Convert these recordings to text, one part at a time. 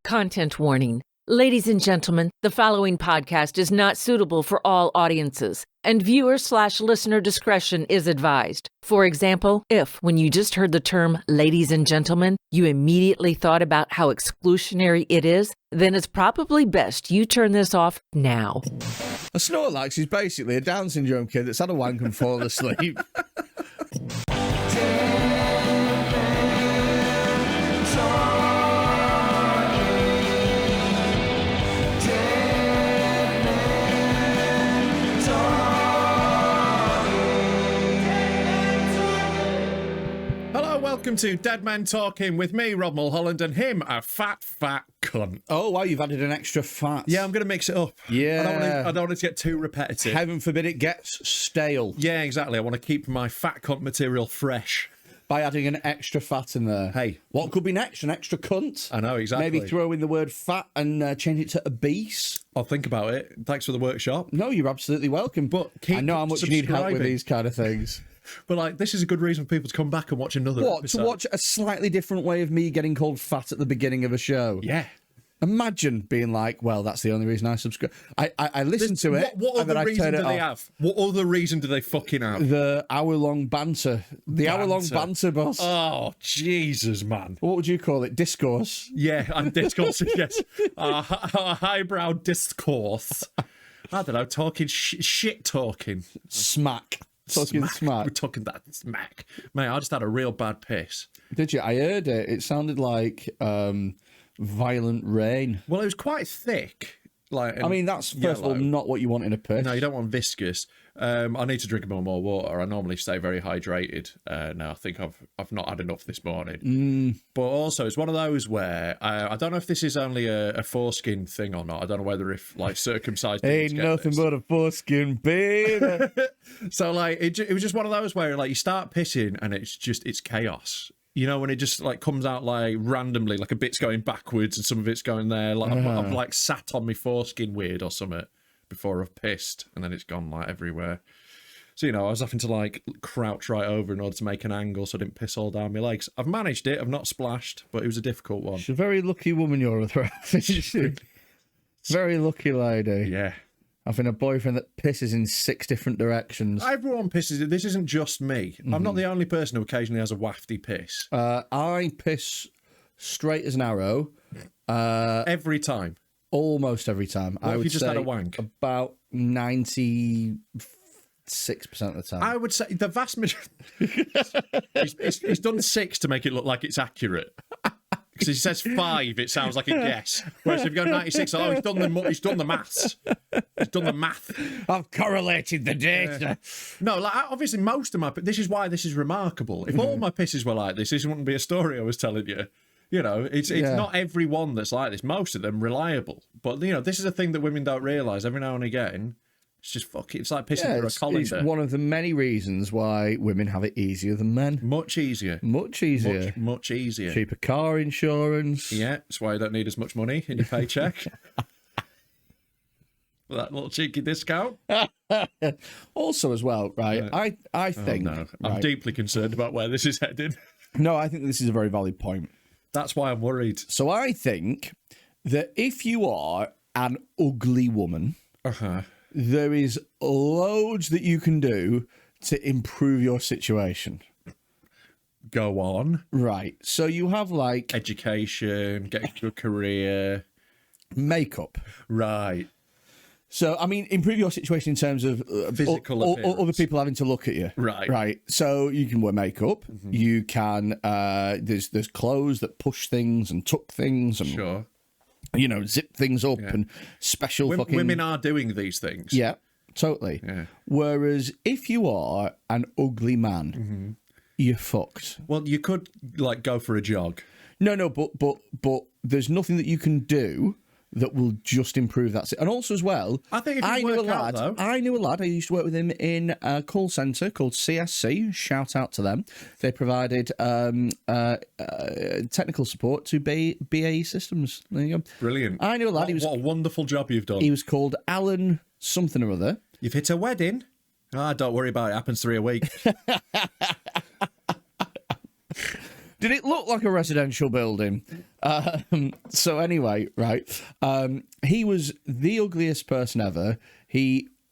Content warning. Ladies and gentlemen, the following podcast is not suitable for all audiences, and viewer/listener discretion is advised. For example, if, when you just heard the term ladies and gentlemen, you immediately thought about how exclusionary it is, then it's probably best you turn this off now. A Snorlax is basically a Down syndrome kid that's had a wank and fallen asleep. Welcome to Dead Men Talking with me, Rob Mulholland, and him, a fat cunt. Oh, wow, you've added an extra fat. Yeah, I'm going to mix it up. Yeah. I don't want it to get too repetitive. Heaven forbid it gets stale. Yeah, exactly. I want to keep my fat cunt material fresh. By adding an extra fat in there. Hey. What could be next? An extra cunt? I know, exactly. Maybe throw in the word fat and change it to obese? I'll think about it. Thanks for the workshop. No, you're absolutely welcome. But I know how much you need help with these kind of things. But, like, this is a good reason for people to come back and watch another episode. To watch a slightly different way of me getting called fat at the beginning of a show? Yeah. Imagine being like, well, that's the only reason I subscribe. I listen to it. What other reason do they have? What other reason do they fucking have? The hour-long banter. Hour-long banter, boss. Oh, Jesus, man. What would you call it? Discourse? Yeah, and discourse, yes. Highbrow discourse. I don't know, talking shit talking. Smack. Talking smack. We're talking that smack. Mate, I just had a real bad piss. Did you? I heard it. It sounded like violent rain. Well, it was quite thick. Like, I mean, that's first of all not what you want in a piss. No, you don't want viscous. I need to drink more water. I normally stay very hydrated. Now I think I've not had enough this morning. But also, it's one of those where I don't know if this is only a foreskin thing or not. I don't know whether if like circumcised. Ain't nothing but a foreskin, baby. So like it was just one of those where like you start pissing and it's chaos. You know, when it just like comes out like randomly, like a bit's going backwards and some of it's going there. Like I've like sat on my foreskin weird or something before I've pissed, and then it's gone like everywhere. So, you know, I was having to like crouch right over in order to make an angle so I didn't piss all down my legs. I've managed it. I've not splashed, but it was a difficult one. She's a very lucky woman, you're a throat. Very lucky lady. Yeah. Having a boyfriend that pisses in 6 different directions. Everyone pisses. This isn't just me. I'm not the only person who occasionally has a wafty piss. I piss straight as an arrow. Every time. Almost every time. What I if would you just say had a wank? About 96% of the time. I would say the vast majority. He's done 6 to make it look like it's accurate. Because he says 5, it sounds like a guess. Whereas if you go 96, he's done the maths. He's done the math. I've correlated the data. No, like obviously most of my. This is why this is remarkable. If all my pisses were like this wouldn't be a story I was telling you. You know, it's not every one that's like this. Most of them reliable, but you know, this is a thing that women don't realise. Every now and again, it's just it's like pissing through a colander. It's one of the many reasons why women have it easier than men. Much easier. Much easier. Much easier. Cheaper car insurance. Yeah, that's why you don't need as much money in your paycheck. That little cheeky discount. Also, as well, right? I think. Oh, no. I'm deeply concerned about where this is headed. No, I think this is a very valid point. That's why I'm worried. So I think that if you are an ugly woman, there is loads that you can do to improve your situation. Go on. Right. So you have like education, getting to a career, makeup. Right. So, I mean, improve your situation in terms of physical appearance. Other people having to look at you. Right. Right. So you can wear makeup. Mm-hmm. You can, there's clothes that push things and tuck things and, sure, you know, zip things up and special fucking... Women are doing these things. Yeah, totally. Yeah. Whereas if you are an ugly man, you're fucked. Well, you could, like, go for a jog. No, but there's nothing that you can do that will just improve that. And also as well, I think if you I knew a lad. I used to work with him in a call centre called CSC. Shout out to them. They provided technical support to BAE Systems. There you go. Brilliant. I knew a lad. What a wonderful job you've done. He was called Alan something or other. You've hit a wedding? Don't worry about it. It happens 3 a week. Did it look like a residential building? So anyway, right. He was the ugliest person ever.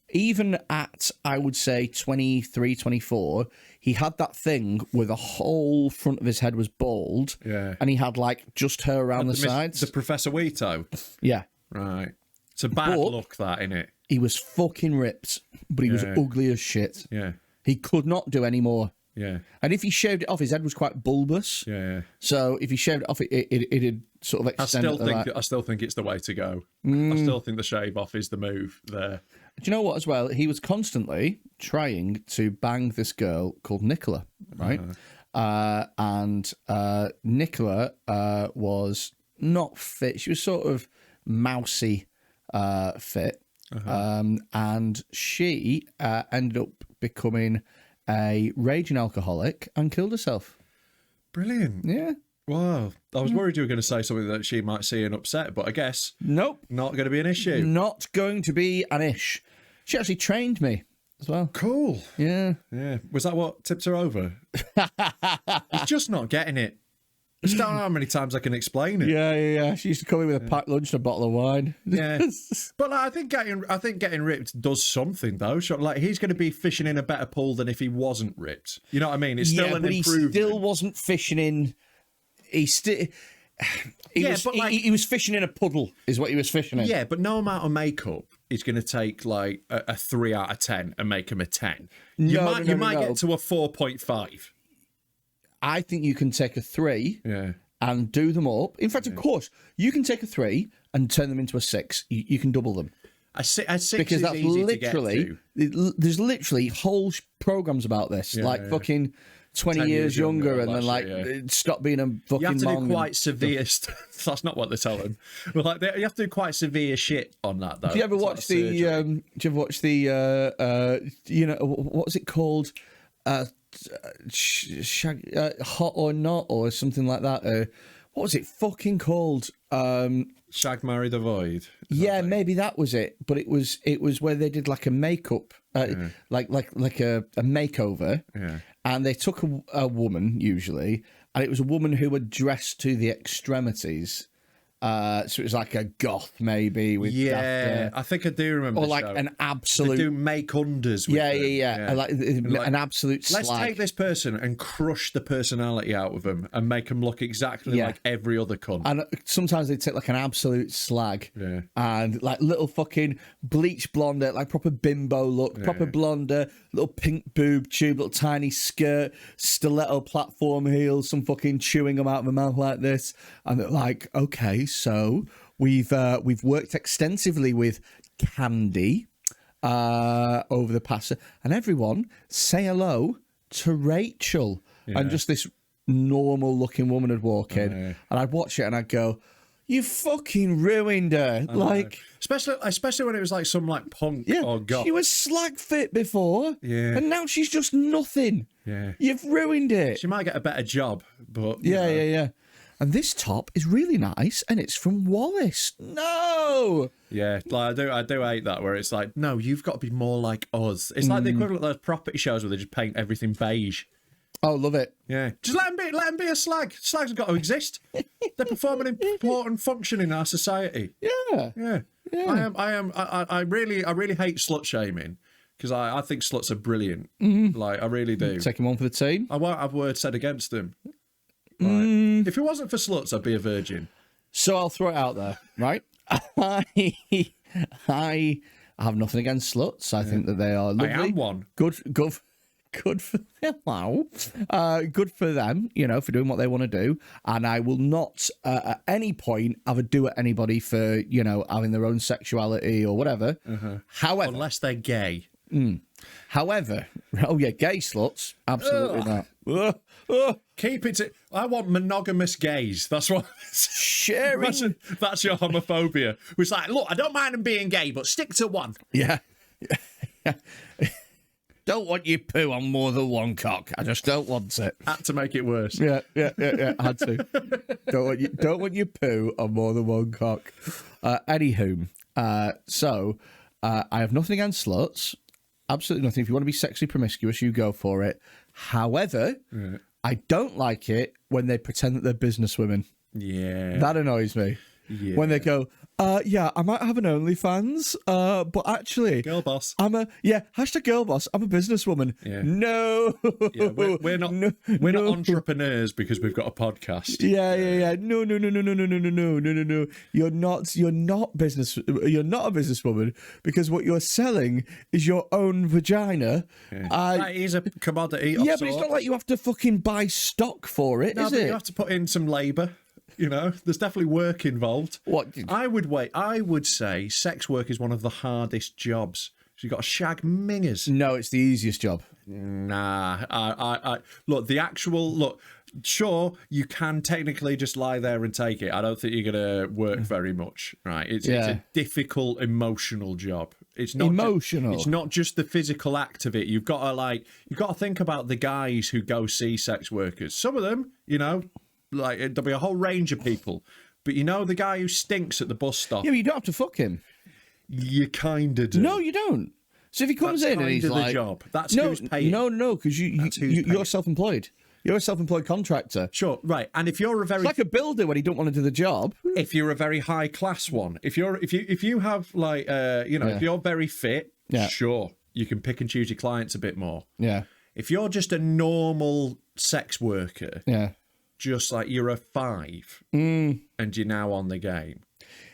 Even at, I would say, 23, 24, he had that thing where the whole front of his head was bald. Yeah. And he had, like, just hair around the sides. The Professor Weeto? Yeah. Right. It's a bad look, that, innit? He was fucking ripped, but he was ugly as shit. Yeah. He could not do any more. Yeah. And if he shaved it off, his head was quite bulbous. Yeah. So if he shaved it off, it'd sort of extend. I still think it's the way to go. I still think the shave off is the move there. Do you know what, as well? He was constantly trying to bang this girl called Nicola, right? And Nicola was not fit. She was sort of mousy fit. And she ended up becoming a raging alcoholic and killed herself. Brilliant. Yeah. Wow. I was worried you were going to say something that she might see and upset, but I guess nope. Not going to be an issue. Not going to be an ish. She actually trained me as well. Cool. Yeah. Yeah. Was that what tipped her over? He's just not getting it. I just don't know how many times I can explain it. Yeah. She used to come in with a packed lunch and a bottle of wine. Yeah. But like, I think getting ripped does something though. Like he's going to be fishing in a better pool than if he wasn't ripped. You know what I mean? It's still an improvement. He still wasn't fishing in. He was fishing in a puddle, is what he was fishing in. Yeah, but no amount of makeup is going to take like a 3 out of 10 and make him a 10. You might get to a 4.5. I think you can take a 3 and do them up. In fact, of course, you can take a 3 and turn them into a 6. You can double them. A 6 because is that's easy literally to get to. There's literally whole programs about this, fucking 20 years younger and then stop being a fucking. You have to mong do quite severe. That's not what they tell them. But like you have to do quite severe shit on that though. Do you ever watch the? Do you ever watch the? What was it called? Hot or Not or something like that. What was it fucking called? Shag, Marry, the Void. Yeah, maybe that was it. But it was where they did like a makeup, like a makeover. Yeah. And they took a woman usually, and it was a woman who had dressed to the extremities. So it was like a goth maybe with I think I do remember. Or like an absolute. They do make unders. With them. Like an absolute slag. Let's take this person and crush the personality out of them and make them look exactly like every other cunt. And sometimes they take like an absolute slag and like little fucking bleach blonde, like proper bimbo look, proper blonde, little pink boob tube, little tiny skirt, stiletto platform heels, some fucking chewing them out of the mouth like this, and they're like, okay. So we've worked extensively with Candy over the past, and everyone say hello to Rachel, and just this normal looking woman would walk in, and I'd watch it and I'd go, "You fucking ruined her!" Like, especially when it was like some like punk or goth. She was slag fit before, and now she's just nothing. Yeah, you've ruined it. She might get a better job, but yeah. And this top is really nice, and it's from Wallace. No! Yeah, like I do hate that, where it's like, no, you've got to be more like us. It's like the equivalent of those property shows where they just paint everything beige. Oh, love it. Yeah. Just let them be a slag. Slags have got to exist. They perform an important function in our society. Yeah. I really hate slut shaming, because I think sluts are brilliant. Like, I really do. Taking one for the team. I won't have words said against them. Like, if it wasn't for sluts, I'd be a virgin. So I'll throw it out there, right? I have nothing against sluts. I think that they are lovely. I am one. Good for them. Good for them, for doing what they want to do. And I will not at any point have a do at anybody for, having their own sexuality or whatever. However, unless they're gay. However, gay sluts, absolutely not. Keep it. I want monogamous gays. That's what. Sharing. That's your homophobia. It's like, look, I don't mind them being gay, but stick to one. Yeah. Don't want you poo on more than one cock. I just don't want it. Had to make it worse. Yeah. Had to. Don't want you poo on more than one cock. Anywho, so I have nothing against sluts. Absolutely nothing. If you want to be sexually promiscuous, you go for it. However, I don't like it when they pretend that they're businesswomen. Yeah. That annoys me. Yeah. When they go, yeah, I might have an OnlyFans, but actually... Girl boss. Hashtag girl boss. I'm a businesswoman. Yeah. No. Yeah, we're not we're not entrepreneurs because we've got a podcast. Yeah. No. You're not a businesswoman because what you're selling is your own vagina. Yeah. That is a commodity. Yeah, but it's not like you have to fucking buy stock for it, is it? You have to put in some labour. You know, there's definitely work involved. What? I would say sex work is one of the hardest jobs. So you've got to shag mingers. No, it's the easiest job. Nah. I look, sure, you can technically just lie there and take it. I don't think you're going to work very much, right? It's a difficult, emotional job. It's not emotional. It's not just the physical act of it. You've got to think about the guys who go see sex workers. Some of them, you know, like there'll be a whole range of people, but you know the guy who stinks at the bus stop. Yeah, but you don't have to fuck him. You kind of do. No, you don't. So if he comes in and he's the like, job. That's who's paying. No, because you're self-employed. You're a self-employed contractor. Sure, right. And if you're It's like a builder when he don't want to do the job. If you're a very high class one, if you have like if you're very fit, sure, you can pick and choose your clients a bit more. Yeah. If you're just a normal sex worker, just like you're a 5 and you're now on the game,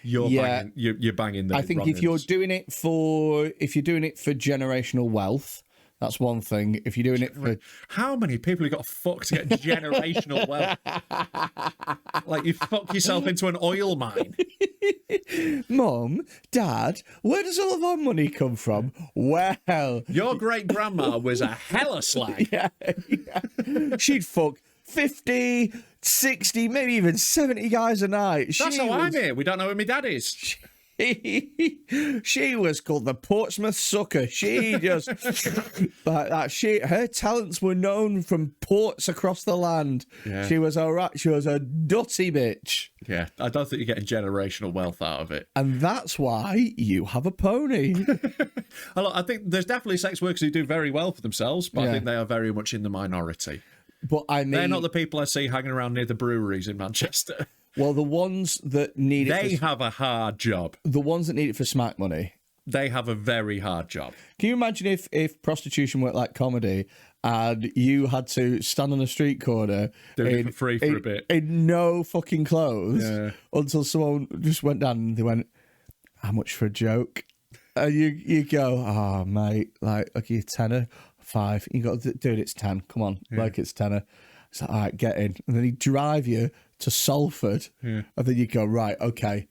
you're banging the I think if you're doing it for generational wealth, that's one thing. If you're doing it for... How many people have got to fuck to get generational wealth? Like you fuck yourself into an oil mine. Mum, Dad, where does all of our money come from? Well... Your great-grandma was a hella slag. Yeah. She'd fuck 50, 60, maybe even 70 guys a night. That's how I'm here. We don't know who my dad is. She was called the Portsmouth Sucker. She just like that. Her talents were known from ports across the land. Yeah. She was a dutty bitch. Yeah, I don't think you're getting generational wealth out of it. And that's why you have a pony. I think there's definitely sex workers who do very well for themselves, but I think they are very much in the minority. But I mean, they're not the people I see hanging around near the breweries in Manchester. Well, the ones that need they have a hard job. The ones that need it for smack money. They have a very hard job. Can you imagine if prostitution worked like comedy and you had to stand on a street corner doing it for free for a bit in no fucking clothes until someone just went down and they went, how much for a joke? And you go, oh mate, like okay, tenner, 5. You go, dude, it's 10. Come on, like it's tenner. It's like, all right, get in. And then he'd drive you to Salford, and then you go, right, okay.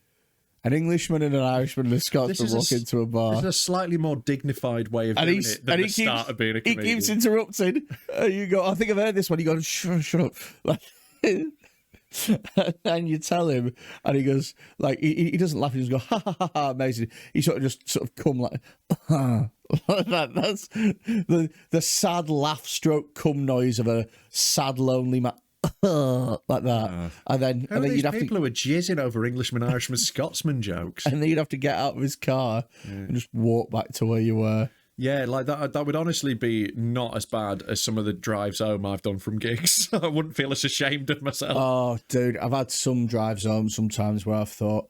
An Englishman and an Irishman and a Scotsman walk into a bar. This is a slightly more dignified way of doing it than the start of being a comedian. He keeps interrupting. You go, I think I've heard this one. You go, shut up. Like, and you tell him, and he goes, like, he doesn't laugh. He just goes, ha, ha, ha, ha, amazing. He sort of come like, like that. That's the sad laugh stroke cum noise of a sad, lonely man. Like that, and then you'd have people who are jizzing over Englishman, Irishman, Scotsman jokes, and then you'd have to get out of his car and just walk back to where you were. Yeah, like that would honestly be not as bad as some of the drives home I've done from gigs. I wouldn't feel as ashamed of myself. Oh, dude, I've had some drives home sometimes where I've thought,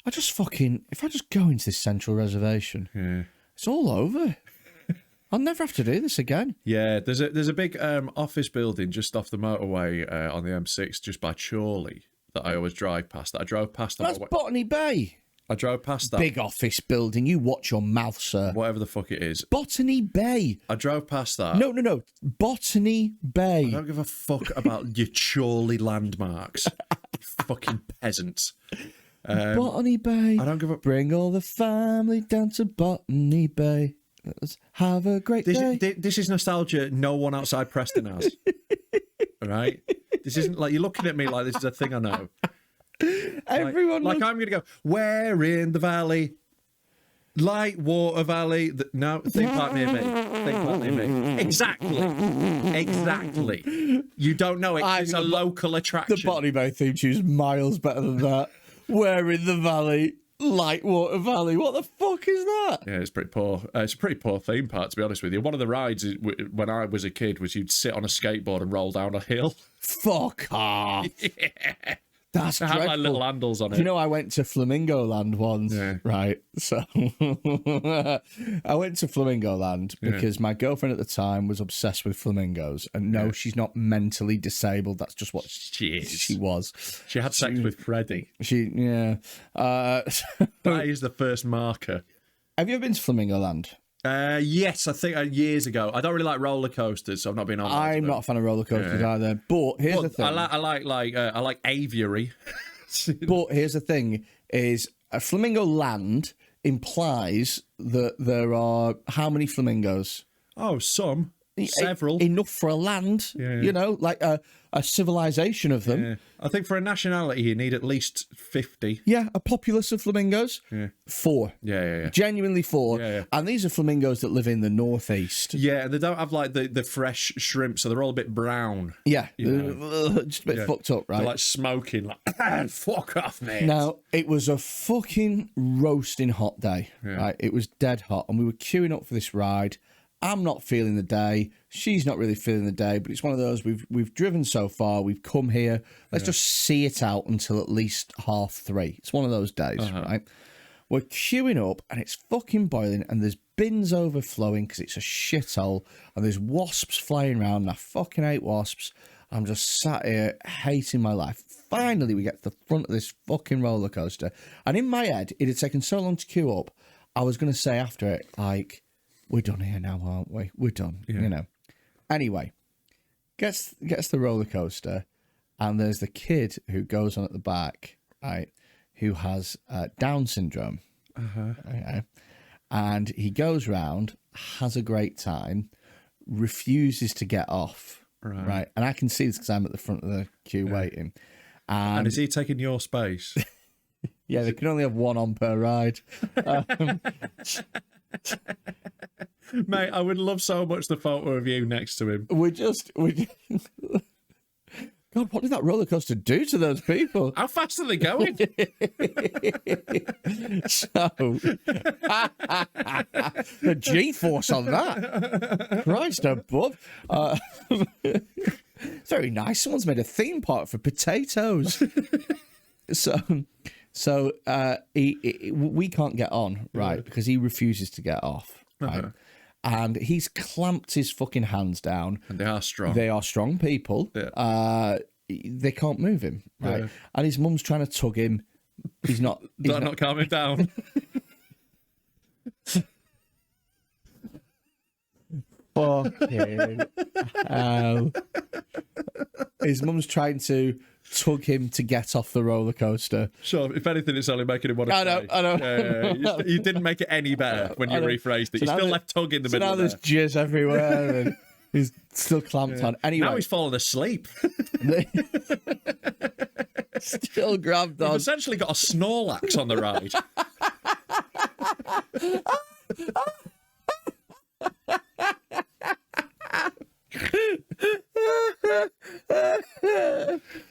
if I just go into this central reservation, it's all over. I'll never have to do this again. Yeah, there's a big office building just off the motorway on the M6, just by Chorley, that I always drive past. That I drove past. That's Botany Bay. I drove past that big office building. You watch your mouth, sir. Whatever the fuck it is. Botany Bay. I drove past that. No. Botany Bay. I don't give a fuck about your Chorley landmarks. You fucking peasants. Botany Bay. I don't give a... Bring all the family down to Botany Bay. Let's have a great day. This is nostalgia no one outside Preston has. All right? This isn't like you're looking at me like this is a thing I know. Everyone like I'm going to go, where in the valley? Light water valley. No, think park near me. Think park near me. Exactly. You don't know it. It's a local attraction. The Botany Bay theme tune's miles better than that. Where in the valley? Lightwater Valley. What the fuck is that? Yeah, it's pretty poor. It's a pretty poor theme park, to be honest with you. One of the rides when I was a kid was you'd sit on a skateboard and roll down a hill. Fuck off. Yeah. That's It dreadful. had like little handles on it. You know, I went to Flamingo Land once, right? So I went to Flamingo Land because my girlfriend at the time was obsessed with flamingos. And no, she's not mentally disabled. That's just what she was. She had sex with Freddy. That is the first marker. Have you ever been to Flamingo Land? Yes, I think years ago. I don't really like roller coasters, so I've not been on. I'm not a fan of roller coasters either. But here's the thing: I like aviary. But here's the thing: is a Flamingo Land implies that there are how many flamingos? Oh, some, several, enough for a land. Yeah. You know, like a civilization of them. Yeah. I think for a nationality, you need at least 50. Yeah, a populace of flamingos. Yeah. 4. Yeah. Genuinely 4. Yeah. And these are flamingos that live in the northeast. Yeah, they don't have like the fresh shrimp, so they're all a bit brown. Yeah, You just a bit fucked up, right? They're like smoking, like, fuck off, mate. Now, it was a fucking roasting hot day, right? It was dead hot, and we were queuing up for this ride. I'm not feeling the day. She's not really feeling the day, but it's one of those, we've driven so far, we've come here. Let's just see it out until at least 3:30. It's one of those days, right? We're queuing up, and it's fucking boiling, and there's bins overflowing because it's a shithole, and there's wasps flying around, and I fucking hate wasps. I'm just sat here hating my life. Finally, we get to the front of this fucking roller coaster, and in my head, it had taken so long to queue up, I was going to say after it, like, we're done here now, aren't we? We're done, you know. Anyway, gets the roller coaster, and there's the kid who goes on at the back, right, who has Down syndrome. Okay. And he goes round, has a great time, refuses to get off, right? And I can see this because I'm at the front of the queue waiting. And is he taking your space? Yeah, they can only have one on per ride. Mate, I would love so much the photo of you next to him. God, what did that roller coaster do to those people? How fast are they going? So, the G-force on that. Christ above. Very nice. Someone's made a theme park for potatoes. So we can't get on, right? Because he refuses to get off, right? And he's clamped his fucking hands down. And they are strong. They are strong people. Yeah. They can't move him, right? Yeah. And his mum's trying to tug him. He's not. Not calming down. Fucking hell. His mum's trying to tug him to get off the roller coaster. Sure, if anything, it's only making him want to stay. I know. Yeah. You didn't make it any better when you rephrased it. So you still left tug in the middle. Now there's jizz everywhere, and he's still clamped on. Anyway, now he's fallen asleep. Still grabbed on. You've essentially got a Snorlax on the ride.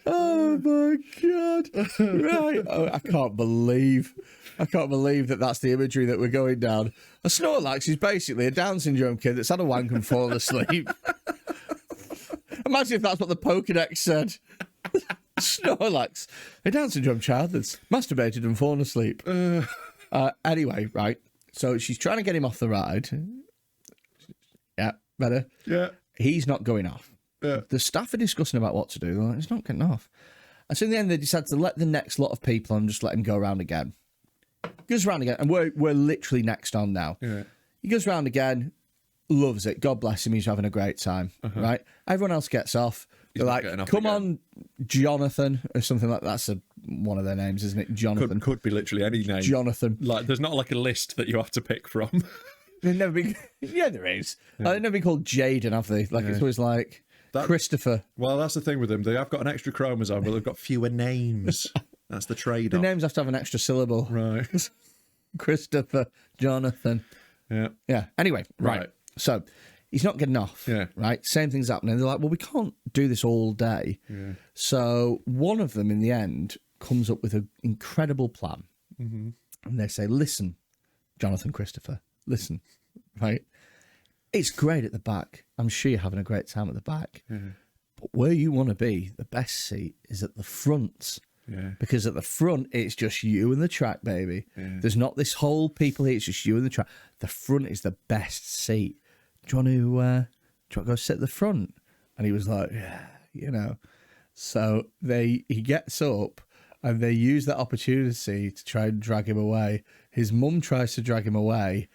Oh my God. Right. Oh, I can't believe that that's the imagery that we're going down. A Snorlax is basically a Down syndrome kid that's had a wank and fallen asleep. Imagine if that's what the Pokédex said. Snorlax, a Down syndrome child that's masturbated and fallen asleep. Anyway, right. So she's trying to get him off the ride. Yeah, better. Yeah. He's not going off. Yeah. The staff are discussing about what to do. They're like, he's not getting off. And so in the end, they decide to let the next lot of people on, just let him go around again. Goes around again, and we're literally next on now. Yeah. He goes around again, loves it. God bless him. He's having a great time. Right? Everyone else gets off. They're like, come on, Jonathan, or something like that. That's one of their names, isn't it? Jonathan. Could be literally any name. Jonathan. Like, there's not like a list that you have to pick from. They've never been. Yeah, there is. Yeah. They've never been called Jaden, have they? Like, it's always like Christopher. Well, that's the thing with them. They have got an extra chromosome, but they've got fewer names. That's the trade-off. The names have to have an extra syllable. Right. Christopher, Jonathan. Yeah. Yeah. Anyway, right. So he's not getting off. Yeah. Right. Same thing's happening. They're like, well, we can't do this all day. Yeah. So one of them, in the end, comes up with an incredible plan. Mm-hmm. And they say, listen, Jonathan Christopher, listen, right? It's great at the back. I'm sure you're having a great time at the back. But where you want to be, the best seat is at the front. Yeah. Because at the front, it's just you and the track, baby. Yeah. There's not this whole people here. It's just you and the track. The front is the best seat. Do you want to go sit at the front? And he was like, yeah, you know. So he gets up and they use that opportunity to try and drag him away. His mum tries to drag him away.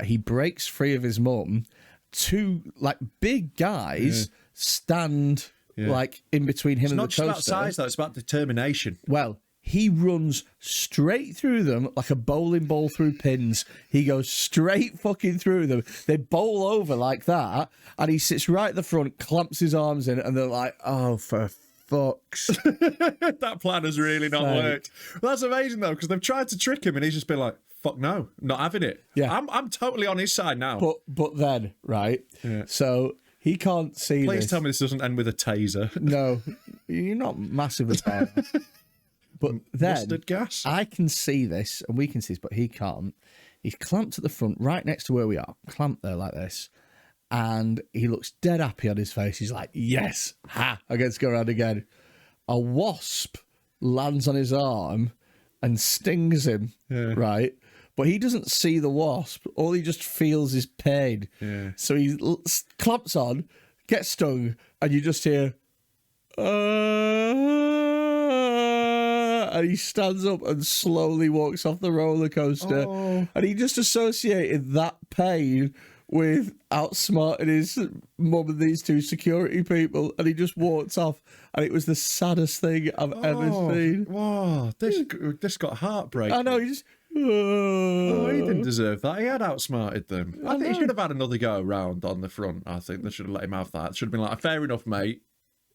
He breaks free of his mum. Two like big guys stand like in between him and the coaster. It's not about size though, it's about determination. Well, he runs straight through them like a bowling ball through pins. He goes straight fucking through them. They bowl over like that, and he sits right at the front, clamps his arms in, and they're like, oh, for fuck's that plan has really not worked. Well, that's amazing though, because they've tried to trick him and he's just been like, fuck no, not having it. Yeah. I'm totally on his side now. But then, right? Yeah. So he can't see Please tell me this doesn't end with a taser. No, you're not massively far. But then mustard gas? I can see this, and we can see this, but he can't. He's clamped at the front, right next to where we are, clamped there like this. And he looks dead happy on his face. He's like, yes, ha, I get to go around again. A wasp lands on his arm and stings him, right? But he doesn't see the wasp. All he just feels is pain. Yeah. So he clamps on, gets stung, and you just hear, and he stands up and slowly walks off the roller coaster. Oh. And he just associated that pain with outsmarting his mum and these two security people, and he just walked off, and it was the saddest thing I've ever seen. Wow, this got heartbreaking. I know, he just... he didn't deserve that. He had outsmarted them. I think he should have had another go round on the front. I think they should have let him have that. Should have been like, fair enough, mate.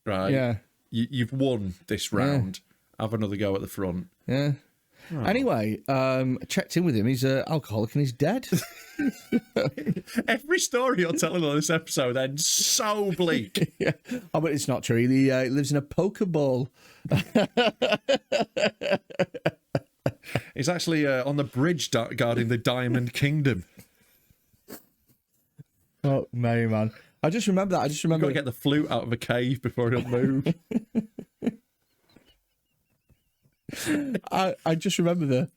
Right? Yeah. You've won this round. Yeah. Have another go at the front. Yeah. Oh. Anyway, I checked in with him. He's an alcoholic and he's dead. Every story you're telling on this episode ends so bleak. Yeah. Oh, but it's not true. He lives in a Pokeball. He's actually on the bridge guarding the Diamond Kingdom. Oh, man. I just remember that. You've got to get the flute out of a cave before he'll move. I just remember the...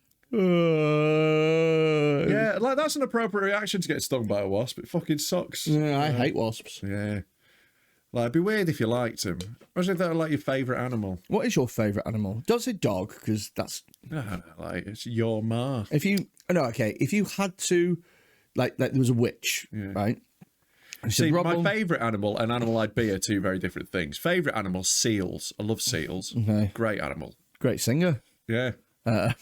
Yeah, like that's an appropriate reaction to get stung by a wasp. It fucking sucks. Yeah, I hate wasps. Yeah. Like, it'd be weird if you liked them. Imagine if they were like your favourite animal. What is your favourite animal? Don't say dog, because that's... like, it's your ma. If you had to... Like there was a witch, right? See, my favourite animal and animal I'd be are two very different things. Favourite animal, seals. I love seals. Okay. Great animal. Great singer. Yeah. It's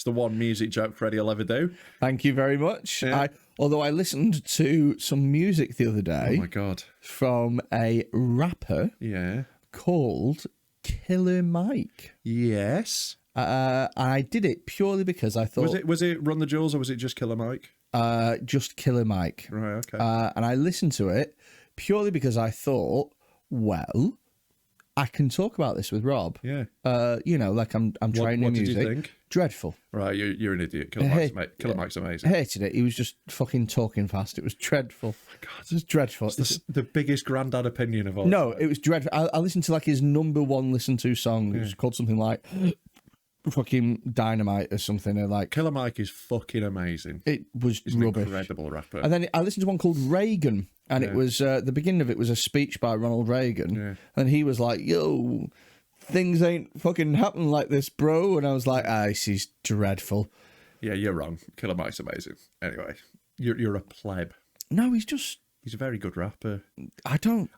the one music joke Freddy will ever do. Thank you very much. Yeah. Although I listened to some music the other day. Oh my God. From a rapper. Yeah. Called Killer Mike. Yes. And I did it purely because I thought... Was it Run the Jewels or was it just Killer Mike? Just Killer Mike. Right, okay. And I listened to it purely because I thought, well, I can talk about this with Rob. Yeah. Like I'm trying new music. What did you think? Dreadful. Right, you're an idiot. Killer Mike's amazing. I hated it. He was just fucking talking fast. It was dreadful. Oh God, it was dreadful. It's the biggest granddad opinion of all. No, it was dreadful. I listened to like his number one listened to song. It was called something like fucking Dynamite or something. Or like Killer Mike is fucking amazing. It was He's rubbish. An incredible rapper. And then I listened to one called Reagan, and it was the beginning of it was a speech by Ronald Reagan, and he was like, "Yo, things ain't fucking happening like this, bro." And I was like, this is dreadful. Yeah, you're wrong. Killer Mike's amazing. Anyway, you're a pleb. No, he's a very good rapper. I don't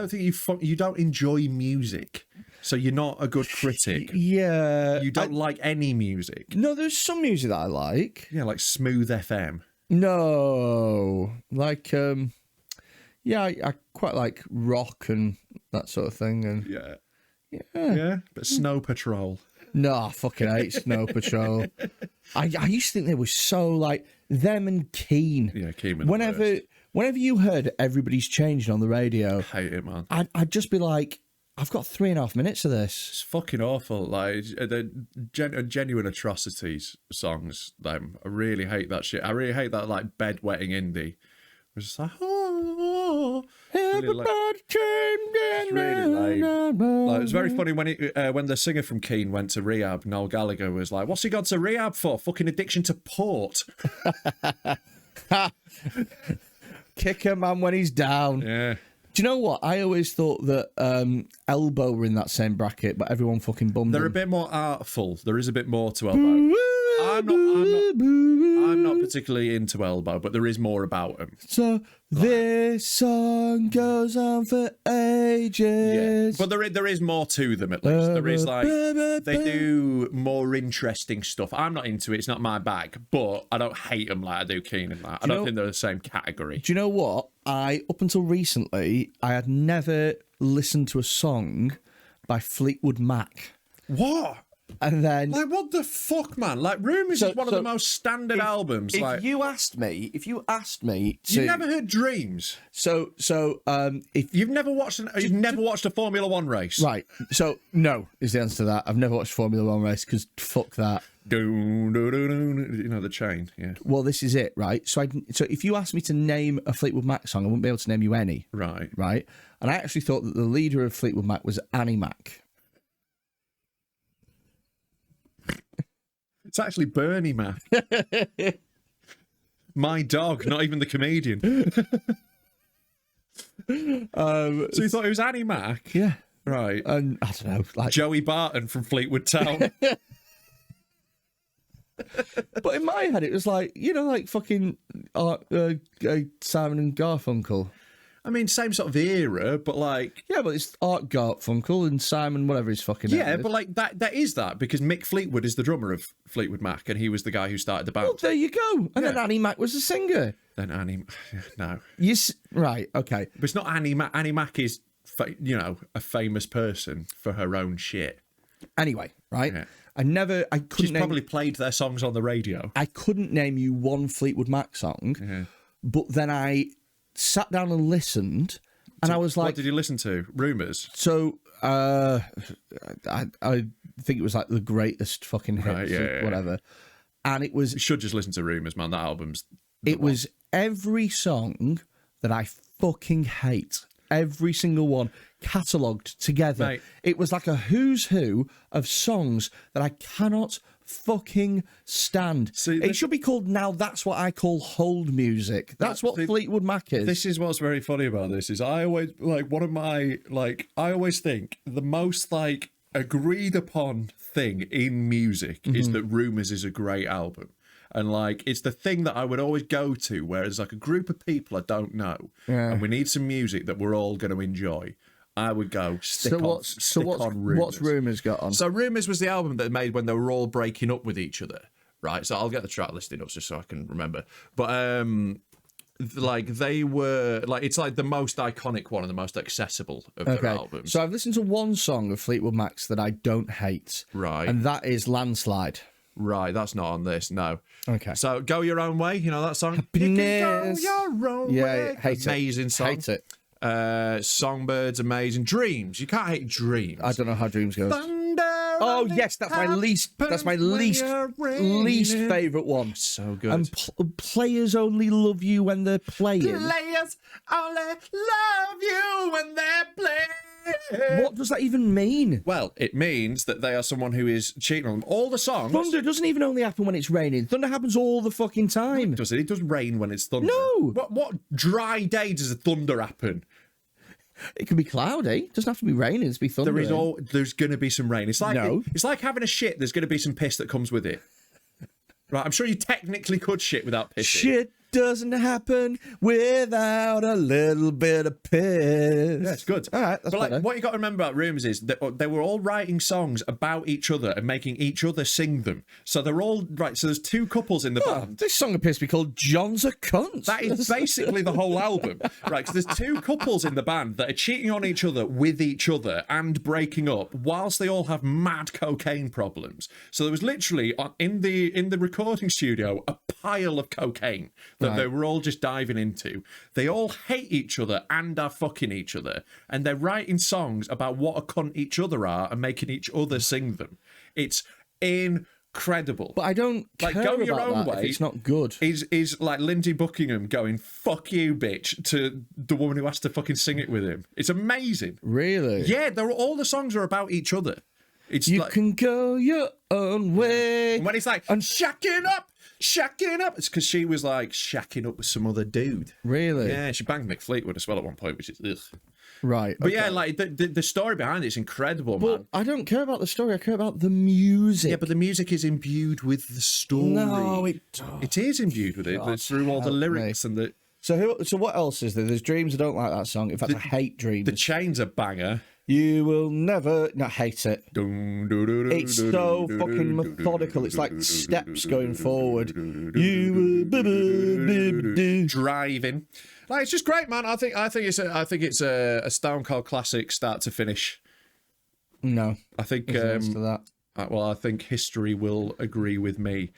think you don't enjoy music, so you're not a good critic. Yeah, you don't like any music. No, there's some music that I like. Yeah, like Smooth FM. No, like I quite like rock and that sort of thing. And yeah, but Snow Patrol. No, I fucking hate Snow Patrol. I used to think they were so like them and Keane. Yeah, Keane. Whenever you heard Everybody's Changing on the radio, I hate it, man. I'd just be like, I've got 3.5 minutes of this. It's fucking awful. Like, the genuine atrocities songs, them. I really hate that shit. I really hate that, like, bedwetting indie. It's just like, Everybody it's really lame. Like, it was very funny when the singer from Queen went to rehab. Noel Gallagher was like, "What's he gone to rehab for? Fucking addiction to port." Kick a man when he's down. Yeah. Do you know what? I always thought that Elbow were in that same bracket, but everyone fucking bummed They're them. a bit more artful. There is a bit more to Elbow. I'm not particularly into Elbow, but there is more about him. So this song goes on for ages. Yeah, but there is more to them, at least. There is, like, they do more interesting stuff. I'm not into it. It's not my bag, but I don't hate them like I do Keane and that. I don't think they're the same category. Do you know what? Up until recently, I had never listened to a song by Fleetwood Mac. What? And then, Like, what the fuck, man? Like, Rumours is one of the most standard albums. if Like, you asked me to, you've never heard Dreams. if You've never watched a Formula One race. right, so no is the answer to that. I've never watched Formula One race because fuck that. You know the chain, yeah. Well, this is it, right? So if you asked me to name a Fleetwood Mac song, I wouldn't be able to name you any. Right. And I actually thought that the leader of Fleetwood Mac was Annie Mac. It's actually Bernie Mac. My dog, not even the comedian. So you thought it was Annie Mac? Yeah. Right. And I don't know, like Joey Barton from Fleetwood Town. But in my head, it was like, like fucking Simon and Garfunkel. I mean, same sort of era, but like... Yeah, but it's Art Garfunkel and Simon, whatever his fucking name is. but like that is that, because Mick Fleetwood is the drummer of Fleetwood Mac, and he was the guy who started the band. Well, there you go. And then Annie Mac was the singer. Then Annie... No. Right, okay. But it's not Annie Mac. Annie Mac is, a famous person for her own shit. Anyway, right? Yeah. I couldn't She's name... probably played their songs on the radio. I couldn't name you one Fleetwood Mac song, but then I sat down and listened, and I was like... What did you listen to? Rumours? So, I think it was like the greatest fucking hits, whatever. And it was... You should just listen to Rumours, man. That album's... It was every song that I fucking hate. Every single one catalogued together. Mate. It was like a who's who of songs that I cannot fucking stand. It should be called Now That's What I Call Hold Music. That's what Fleetwood Mac is. This is what's very funny about this is I always I always think the most like agreed upon thing in music is that Rumours is a great album. And like it's the thing that I would always go to where there's like a group of people I don't know and we need some music that we're all going to enjoy. I would go stick on Rumours. What's Rumours got on? So Rumours was the album that they made when they were all breaking up with each other, right? So I'll get the track listing up just so I can remember. But like they were like it's like the most iconic one and the most accessible of their albums. So I've listened to one song of Fleetwood Mac's that I don't hate, right? And that is Landslide. Right, that's not on this. No. Okay. So Go Your Own Way. You know that song? Happiness. You can go your own way. Yeah, hate amazing it. song. Hate it. Songbirds, amazing. Dreams. You can't hate Dreams. I don't know how Dreams goes. Thunder. Oh yes, that's my least favourite one. So good. And players only love you when they're playing. Players only love you when they're playing. What does that even mean? Well, it means that they are someone who is cheating on them. All the songs. Thunder doesn't even only happen when it's raining. Thunder happens all the fucking time. Does it? It does rain when it's thunder. No. What dry day does a thunder happen? It can be cloudy. It doesn't have to be raining. It's be thunder. There's going to be some rain. It's like No. It's like having a shit. There's going to be some piss that comes with it. Right? I'm sure you technically could shit without pissing. Shit doesn't happen without a little bit of piss. Yeah, it's good. All right, that's but better. what you got to remember about Rumours is that they were all writing songs about each other and making each other sing them. So they're all right. So there's two couples in the band. This song appears to be called John's a Cunt. That is basically the whole album, right? So there's two couples in the band that are cheating on each other with each other and breaking up, whilst they all have mad cocaine problems. So there was literally in the recording studio a pile of cocaine that they were all just diving into. They all hate each other and are fucking each other. And they're writing songs about what a cunt each other are and making each other sing them. It's incredible. But I don't care go your about own that way. if it's not good. Is like Lindsey Buckingham going, fuck you, bitch, to the woman who has to fucking sing it with him. It's amazing. Really? Yeah, all the songs are about each other. It's You can go your own way. And when it's like, I'm shacking up, it's because she was like shacking up with some other dude. Really? Yeah, she banged Mick Fleetwood as well at one point, which is ugh. Right. But yeah, like the story behind it's incredible, man. I don't care about the story. I care about the music. Yeah, but the music is imbued with the story. No, it don't. It is imbued with it. It's through all the lyrics and the... So what else is there? There's Dreams. I don't like that song. In fact, I hate Dreams. The Chain's a banger. You will never... No, I hate it. It's so fucking methodical. It's like steps going forward. Driving. Like, it's just great, man. I think it's a Stone Cold classic, start to finish. No. I think... to that. Well, I think history will agree with me.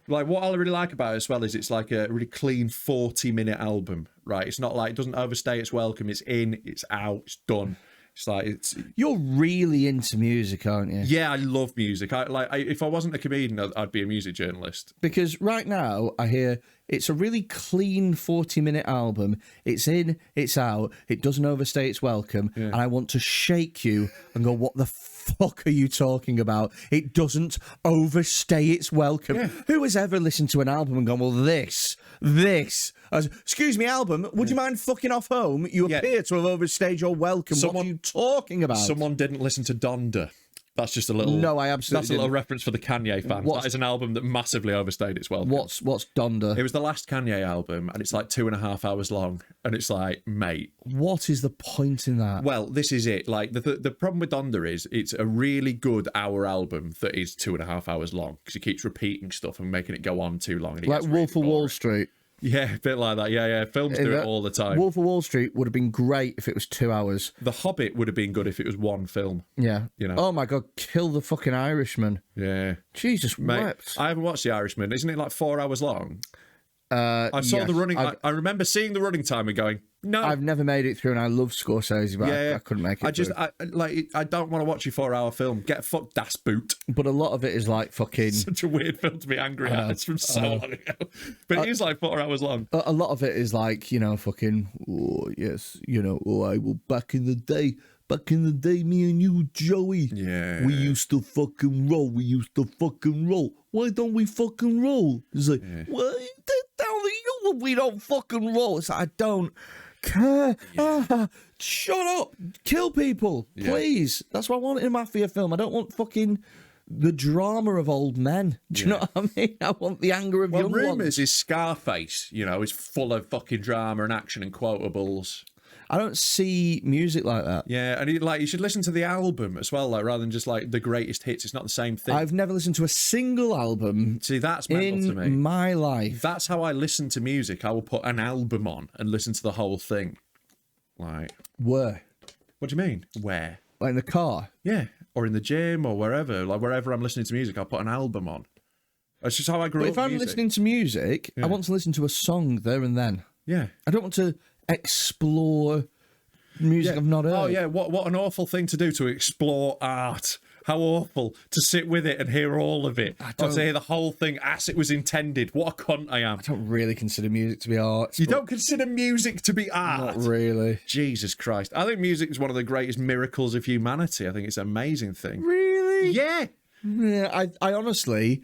Like, what I really like about it as well is it's like a really clean 40-minute album, right? It's not like, it doesn't overstay its welcome. It's in, it's out, it's done. It's like You're really into music, aren't you? Yeah, I love music. If I wasn't a comedian, I'd be a music journalist. Because right now I hear it's a really clean 40-minute album. It's in, it's out. It doesn't overstay its welcome, and I want to shake you and go, "What the fuck are you talking about? It doesn't overstay its welcome." Yeah. Who has ever listened to an album and gone, "Well, this"? Excuse me, album, would you mind fucking off home? You appear to have overstayed your welcome. What are you talking about? Someone didn't listen to Donda. That's just a little... No, I absolutely That's a little reference for the Kanye fans. That is an album that massively overstayed its welcome. What's Donda? It was the last Kanye album, and it's like 2.5 hours long. And it's like, mate... What is the point in that? Well, this is it. Like, the problem with Donda is it's a really good hour album that is 2.5 hours long, because he keeps repeating stuff and making it go on too long. And like Wolf of Wall Street. Yeah, a bit like that. Yeah. Films do it all the time. Wolf of Wall Street would have been great if it was 2 hours. The Hobbit would have been good if it was one film. Yeah. You know. Oh my God, kill the fucking Irishman. Yeah. Jesus, mate, wept. I haven't watched The Irishman. Isn't it like 4 hours long? I saw the running... I remember seeing the running time and going, no. I've never made it through, and I love Scorsese, but I couldn't make it I don't want to watch a 4-hour film. Get fucked, Das Boot. But a lot of it is like fucking... Such a weird film to be angry at. It's from so long ago. But it is like 4 hours long. A lot of it is like, fucking, oh, yes, I will back in the day, me and you, Joey. Yeah. We used to fucking roll. Why don't we fucking roll? It's like, well, we don't fucking roll. It's like, I don't care. Shut up. Kill people, please. That's what I want in a mafia film. I don't want fucking the drama of old men. Do you know what I mean? I want the anger of young ones. Rumours is Scarface, is full of fucking drama and action and quotables. I don't see music like that. Yeah, and you should listen to the album as well, like rather than just like the greatest hits. It's not the same thing. I've never listened to a single album. See, that's mental to me. In my life. That's how I listen to music. I will put an album on and listen to the whole thing. Like where? What do you mean? Where? Like in the car? Yeah, or in the gym or wherever. Like wherever I'm listening to music, I'll put an album on. That's just how I grew up. But if I'm listening to music, I want to listen to a song there and then. Yeah, I don't want to explore music I've not heard. Oh yeah, what an awful thing to do, to explore art. How awful to sit with it and hear all of it. To hear the whole thing as it was intended. What a cunt I am. I don't really consider music to be art. You don't consider music to be art? Not really. Jesus Christ. I think music is one of the greatest miracles of humanity. I think it's an amazing thing. Really? Yeah. Yeah, I honestly...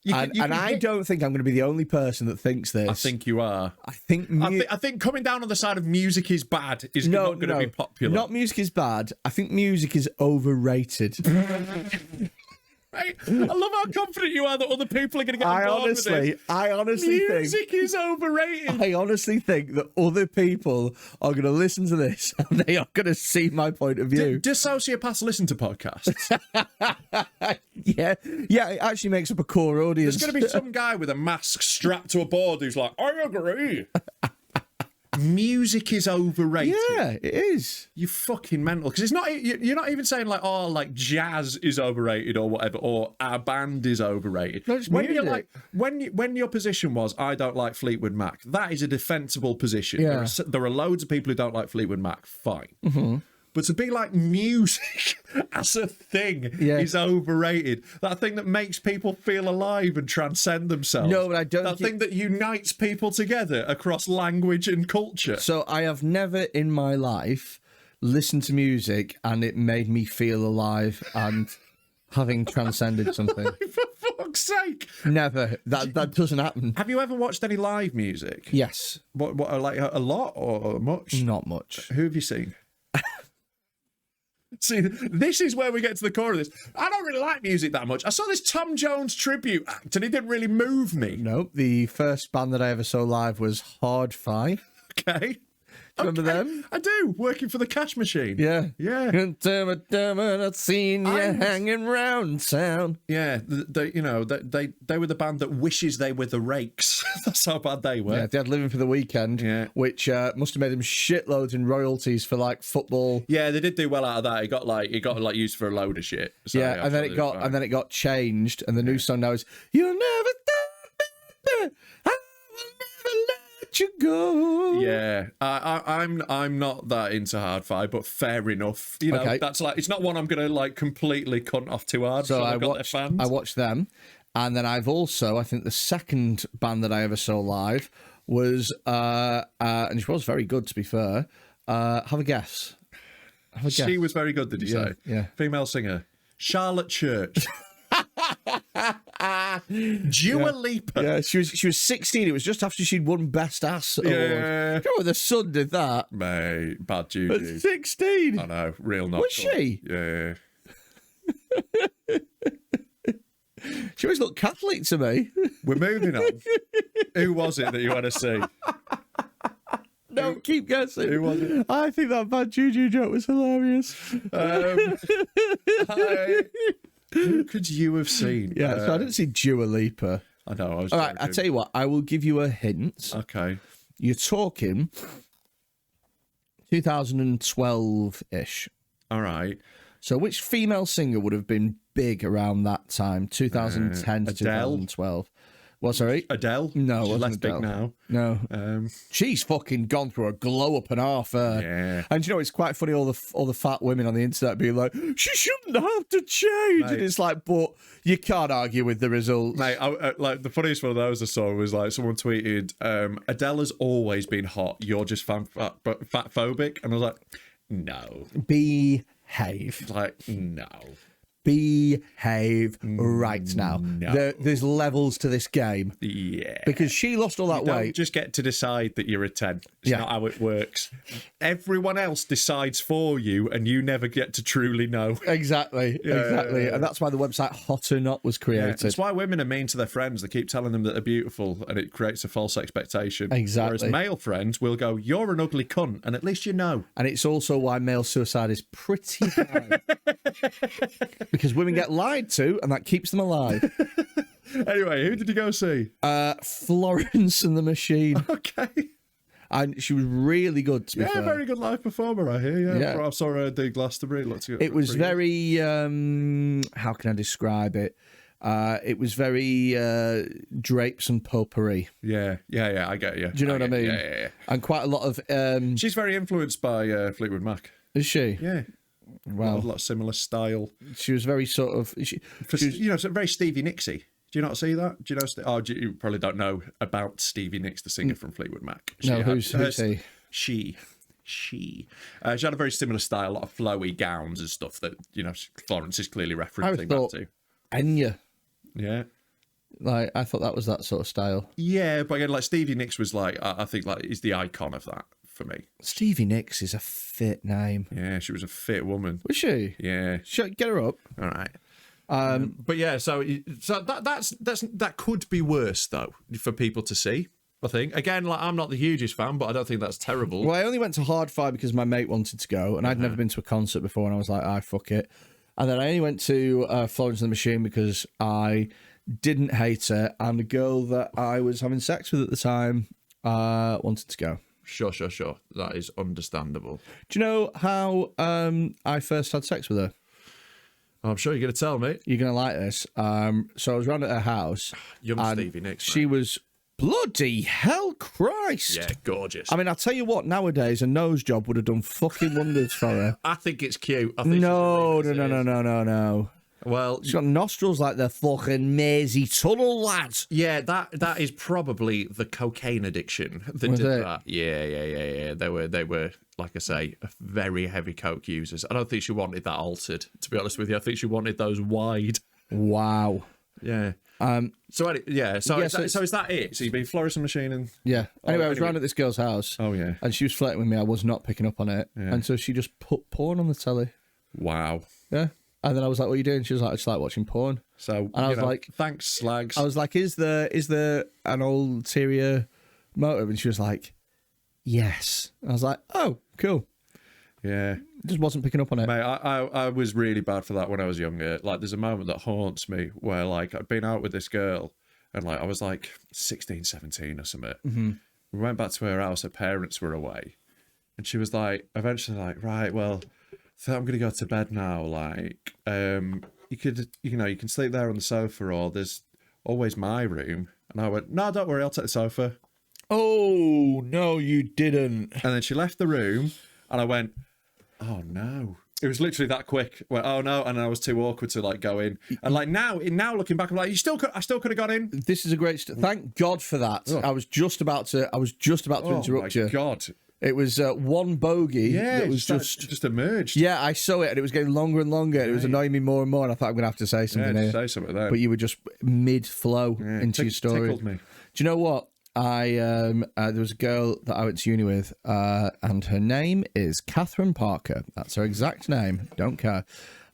I don't think I'm going to be the only person that thinks this. I think you are. I think coming down on the side of music is bad is not going to be popular. Not music is bad. I think music is overrated. Right? I love how confident you are that other people are going to get on board with it. I honestly think... Music is overrated. I honestly think that other people are going to listen to this and they are going to see my point of view. Do sociopaths listen to podcasts? Yeah, it actually makes up a core audience. There's going to be some guy with a mask strapped to a board who's like, I agree. Music is overrated. Yeah, it is. You're fucking mental. Because it's not. You're not even saying like, oh, like jazz is overrated or whatever, or our band is overrated. No, it's when you're music. like, when your position was, I don't like Fleetwood Mac. That is a defensible position. Yeah. There are loads of people who don't like Fleetwood Mac. Fine. Mm-hmm. But to be like music as a thing is overrated. That thing that makes people feel alive and transcend themselves. No, but I don't That thing that unites people together across language and culture. So I have never in my life listened to music and it made me feel alive and having transcended something. For fuck's sake. Never. That doesn't happen. Have you ever watched any live music? Yes. What like a lot or much? Not much. Who have you seen? See, this is where we get to the core of this. I don't really like music that much. I saw this Tom Jones tribute act and it didn't really move me. Nope. The first band that I ever saw live was Hard Fi. Okay. Remember them? I do. Working for the cash machine. Yeah. Yeah. I've seen you hanging round town. Yeah. They were the band that wishes they were the Rakes. That's how bad they were. Yeah, they had Living for the Weekend, which must have made them shitloads in royalties for like football. Yeah, they did do well out of that. It got used for a load of shit. So, yeah, and then it got changed, and the new song now is "You'll Never Stop, I Will Never Let You Go." Yeah, I'm not that into hard fi, but fair enough. You know, Okay. that's like it's not one I'm gonna like completely cunt off too hard. So I fans. watched them, and then I've also, I think the second band that I ever saw live was, and she was very good to be fair. Have a guess. Have a guess. She was very good. Did you say? Yeah. Female singer, Charlotte Church. Dua Lipa. Yeah, she was 16. It was just after she'd won Best Ass Award. Yeah. You know when the Sun did that? Mate, bad At juju. 16. I know, real not. Was she? Yeah. She always looked Catholic to me. We're moving on. Who was it that you want to see? No, keep guessing. Who was it? I think that bad juju joke was hilarious. Who could you have seen? Yeah, so I didn't see Dua Lipa. I know. I was All right, joking. I tell you what, I will give you a hint. Okay. You're talking 2012-ish. All right. So which female singer would have been big around that time, 2010 to Adele? 2012? What, sorry? Adele? No, it She's wasn't less Adele. big now. No. She's fucking gone through a glow up and half. Yeah. And you know, it's quite funny, all the fat women on the internet being like, she shouldn't have to change. Mate. And it's like, but you can't argue with the results. Mate, like the funniest one of those I saw was like someone tweeted, Adele has always been hot. You're just fat phobic. And I was like, no. Behave. Like, no. Behave right now. No. There's levels to this game. Yeah. Because she lost all that You don't weight. just get to decide that you're a 10. It's not how it works. Everyone else decides for you and you never get to truly know. Exactly. Yeah. And that's why the website Hot or Not was created. That's why women are mean to their friends. They keep telling them that they're beautiful and it creates a false expectation. Exactly. Whereas male friends will go, you're an ugly cunt, and at least you know. And it's also why male suicide is pretty high. Because women get lied to, and that keeps them alive. Anyway, who did you go see? Florence and the Machine. Okay. And she was really good, to be fair. Very good live performer, I hear. Yeah. I saw her at the Glastonbury. It was very, how can I describe it? It was very drapes and potpourri. Yeah, I get you. Do you know what I mean? Yeah. And quite a lot of... She's very influenced by Fleetwood Mac. Is she? Yeah. Wow. A lot of similar style. She was very sort of... Very Stevie Nicksy. Do you not see that? Do you know? You probably don't know about Stevie Nicks, the singer from Fleetwood Mac. Who's he? She. She had a very similar style, a lot of flowy gowns and stuff that, Florence is clearly referencing that to. Enya. Yeah. Like, I thought that was that sort of style. Yeah, but again, like Stevie Nicks was like, I think like is the icon of that for me. Stevie Nicks is a fit name. Yeah, she was a fit woman. Was she? Yeah. Get her up. All right. But yeah, so that could be worse though for people to see. I think again, like I'm not the hugest fan, but I don't think that's terrible. Well, I only went to Hard Fi because my mate wanted to go, and I'd never been to a concert before, and I was like, fuck it. And then I only went to Florence and the Machine because I didn't hate her, and the girl that I was having sex with at the time wanted to go. Sure. That is understandable. Do you know how I first had sex with her? I'm sure you're going to tell me. You're going to like this. So I was round at her house. Young and Stevie Nicks. She was bloody hell Christ. Yeah, gorgeous. I mean, I'll tell you what, nowadays a nose job would have done fucking wonders for her. I think it's cute. I think No. Well, she's got nostrils like the fucking Maisie Tunnel, lads. Yeah, that is probably the cocaine addiction that Was did it? that. Yeah. They were, like I say, very heavy coke users. I don't think she wanted that altered, to be honest with you. I think she wanted those wide. Wow. Yeah. So is that it? So you've been fluorescent machining? Yeah. Anyway, I was round at this girl's house. Oh, yeah. And she was flirting with me. I was not picking up on it. Yeah. And so she just put porn on the telly. Wow. Yeah. And then I was like, what are you doing? She was like, I just like watching porn. So, and I was like, thanks, slags. I was like, is there an ulterior motive? And she was like, yes. I was like, oh, cool. Yeah. Just wasn't picking up on it. Mate, I was really bad for that when I was younger. Like, there's a moment that haunts me where, like, I'd been out with this girl and, like, I was, like, 16, 17 or something. Mm-hmm. We went back to her house. Her parents were away. And she was, like, eventually, like, right, well, so I'm going to go to bed now. Like, you can sleep there on the sofa, or there's always my room. And I went, no, don't worry, I'll take the sofa. Oh, no, you didn't. And then she left the room, and I went, oh, no. It was literally that quick. I went, oh, no, and I was too awkward to, like, go in. And, like, now looking back, I'm like, I still could have got in. This is a great... Thank God for that. Oh. I was just about to interrupt you. Oh, my God. It was one bogey that was just emerged. Yeah, I saw it, and it was getting longer and longer. Right. It was annoying me more and more, and I thought I'm going to have to say something here. Say something then. But you were just mid-flow into your story. Tickled me. Do you know what? There was a girl that I went to uni with, and her name is Catherine Parker. That's her exact name. Don't care.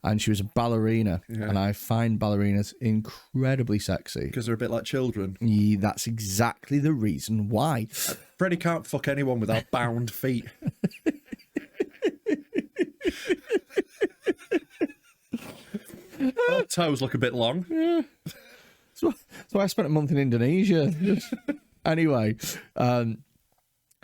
And she was a ballerina, and I find ballerinas incredibly sexy. Because they're a bit like children. Yeah, that's exactly the reason why. Freddy can't fuck anyone without bound feet. Our toes look a bit long. Yeah. So I spent a month in Indonesia. Anyway,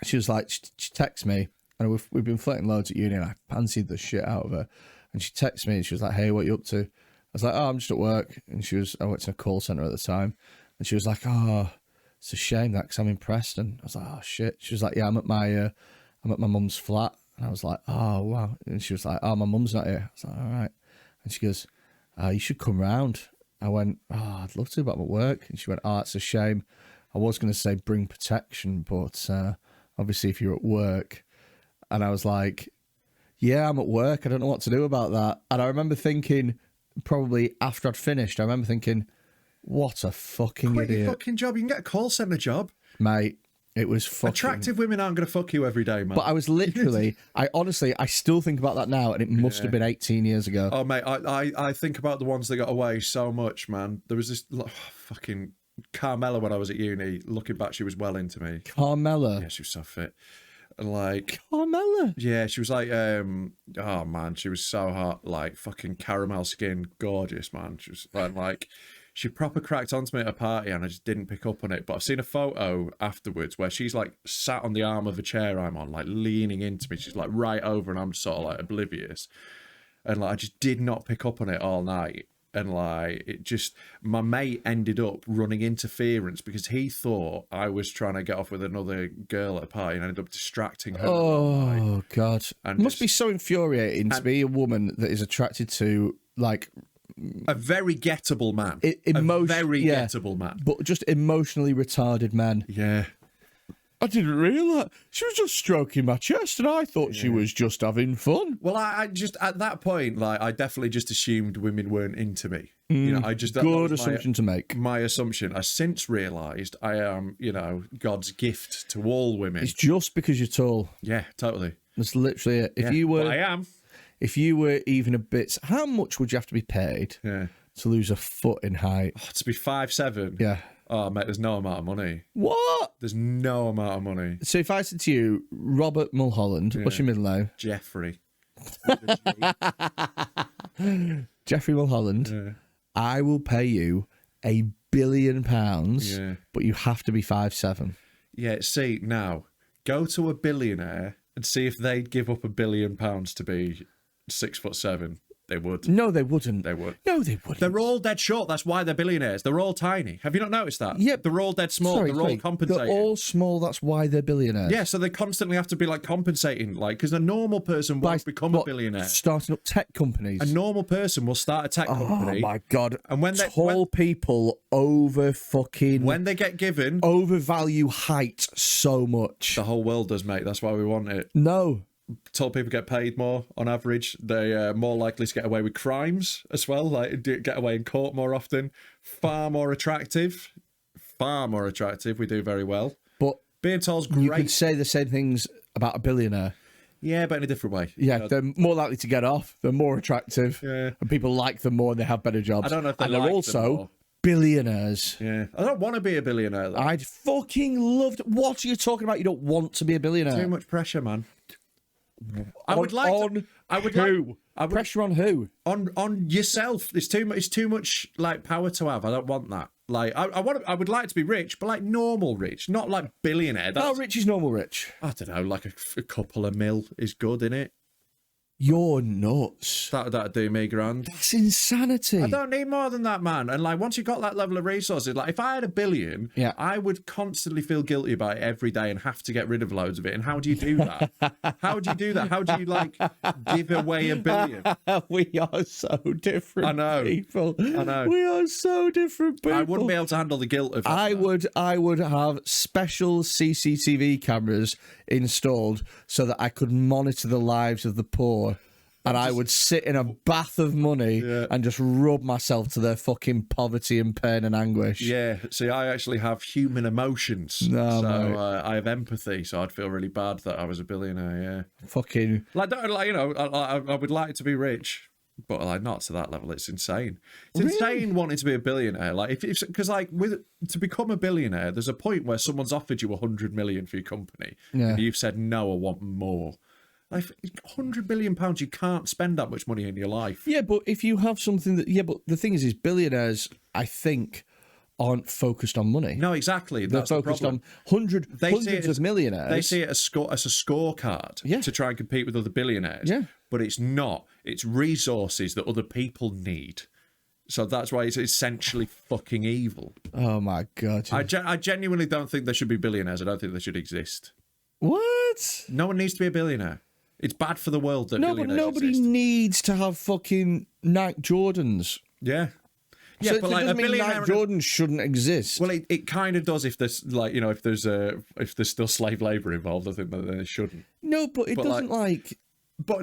she was like, she texted me, and we've been flirting loads at uni, and I fancied the shit out of her. And she texted me, and she was like, hey, what are you up to? I was like, oh, I'm just at work. And I worked in a call centre at the time. And she was like, oh, it's a shame that, because I'm in Preston. I was like, oh, shit. She was like, yeah, I'm at my mum's flat. And I was like, oh, wow. And she was like, oh, my mum's not here. I was like, all right. And she goes, you should come round. I went, oh, I'd love to, but I'm at work. And she went, oh, it's a shame. I was going to say bring protection, but obviously if you're at work. And I was like, yeah, I'm at work. I don't know what to do about that. And I remember thinking, probably after I'd finished, what a fucking Quit idiot. your fucking job. You can get a call centre job. Mate, it was fucking... Attractive women aren't going to fuck you every day, man. But I was literally... I still think about that now, and it must have been 18 years ago. Oh, mate, I think about the ones that got away so much, man. There was this fucking Carmela when I was at uni. Looking back, she was well into me. Carmela? Yeah, she was so fit. Like Carmela? Yeah, she was like, oh man, she was so hot, like fucking caramel skin, gorgeous, man. She was like, she proper cracked onto me at a party, and I just didn't pick up on it. But I've seen a photo afterwards where she's like sat on the arm of a chair I'm on, like leaning into me. She's like right over, and I'm sort of like oblivious, and like I just did not pick up on it all night. And like it just, my mate ended up running interference because he thought I was trying to get off with another girl at a party, and I ended up distracting her. Oh God! And it must be so infuriating to be a woman that is attracted to like a very gettable man. Gettable man, but just emotionally retarded men. Yeah. I didn't realise. She was just stroking my chest, and I thought she was just having fun. Well, I just, at that point, like, I definitely just assumed women weren't into me. You know, I just... Good assumption to make. My assumption. I since realised I am, God's gift to all women. It's just because you're tall. Yeah, totally. That's literally it. But I am. If you were even a bit... How much would you have to be paid to lose a foot in height? Oh, to be 5'7"? Yeah. Oh, mate, there's no amount of money. What? There's no amount of money. So if I said to you, Robert Mulholland, what's your middle name? Jeffrey. Jeffrey Mulholland, I will pay you £1 billion, but you have to be 5'7". Yeah, see, now, Go to a billionaire and see if they'd give up £1 billion to be 6'7". They would. No, they wouldn't. They would. No, they wouldn't. They're all dead short. That's why they're billionaires. They're all tiny. Have you not noticed that? Yeah. They're all dead small. They're all compensating. They're all small. That's why they're billionaires. Yeah, so they constantly have to be like compensating, like, because a normal person won't become a billionaire. Starting up tech companies. A normal person will start a tech company. Oh my god! And when they people when they get given overvalue height so much. The whole world does, mate. That's why we want it. No. Tall people get paid more on average. They're more likely to get away with crimes as well, like get away in court more often. Far more attractive. We do very well. But being tall's great. You could say the same things about a billionaire. Yeah, but in a different way. Yeah, they're more likely to get off. They're more attractive. Yeah. And people like them more and they have better jobs. I don't know if they're like also them more. Billionaires. Yeah. I don't want to be a billionaire, though. I'd fucking loved... What are you talking about? You don't want to be a billionaire? Too much pressure, man. Pressure on who? On yourself. It's too much like power to have. I don't want that. Like I would like to be rich, but like normal rich, not like billionaire. How rich is normal rich? I don't know, like a couple of mil is good, innit? You're nuts. That'd do me grand. That's insanity. I don't need more than that, man. And like once you got that level of resources, like if I had $1 billion, I would constantly feel guilty about it every day and have to get rid of loads of it. And how do you do that? How do you do that? How do you like give away $1 billion? We are so different. I know. People. I know. We are so different people. I wouldn't be able to handle the guilt of that. I would have special CCTV cameras installed so that I could monitor the lives of the poor. And I would sit in a bath of money and just rub myself to their fucking poverty and pain and anguish. Yeah, see, I actually have human emotions. No, so I have empathy, so I'd feel really bad that I was a billionaire, yeah. Fucking... I would like to be rich, but like not to that level. It's insane. It's insane wanting to be a billionaire. Like, because like to become a billionaire, there's a point where someone's offered you 100 million for your company, and you've said, no, I want more. Like £100 billion, you can't spend that much money in your life. Yeah, but if you have something that... Yeah, but the thing is billionaires, I think, aren't focused on money. No, exactly. They're That's focused the problem. on hundreds of millionaires. They see it as a scorecard to try and compete with other billionaires. Yeah. But it's not. It's resources that other people need. So that's why it's essentially fucking evil. Oh, my God. I genuinely don't think there should be billionaires. I don't think they should exist. What? No one needs to be a billionaire. It's bad for the world that billionaires nobody exist. Needs to have fucking Nike Jordans. Yeah. Yeah, So but it like doesn't a mean billionaire Nike Jordans shouldn't exist. Well, it kind of does if there's like, you know, if there's still slave labour involved. I think that it shouldn't. No, but it doesn't like... But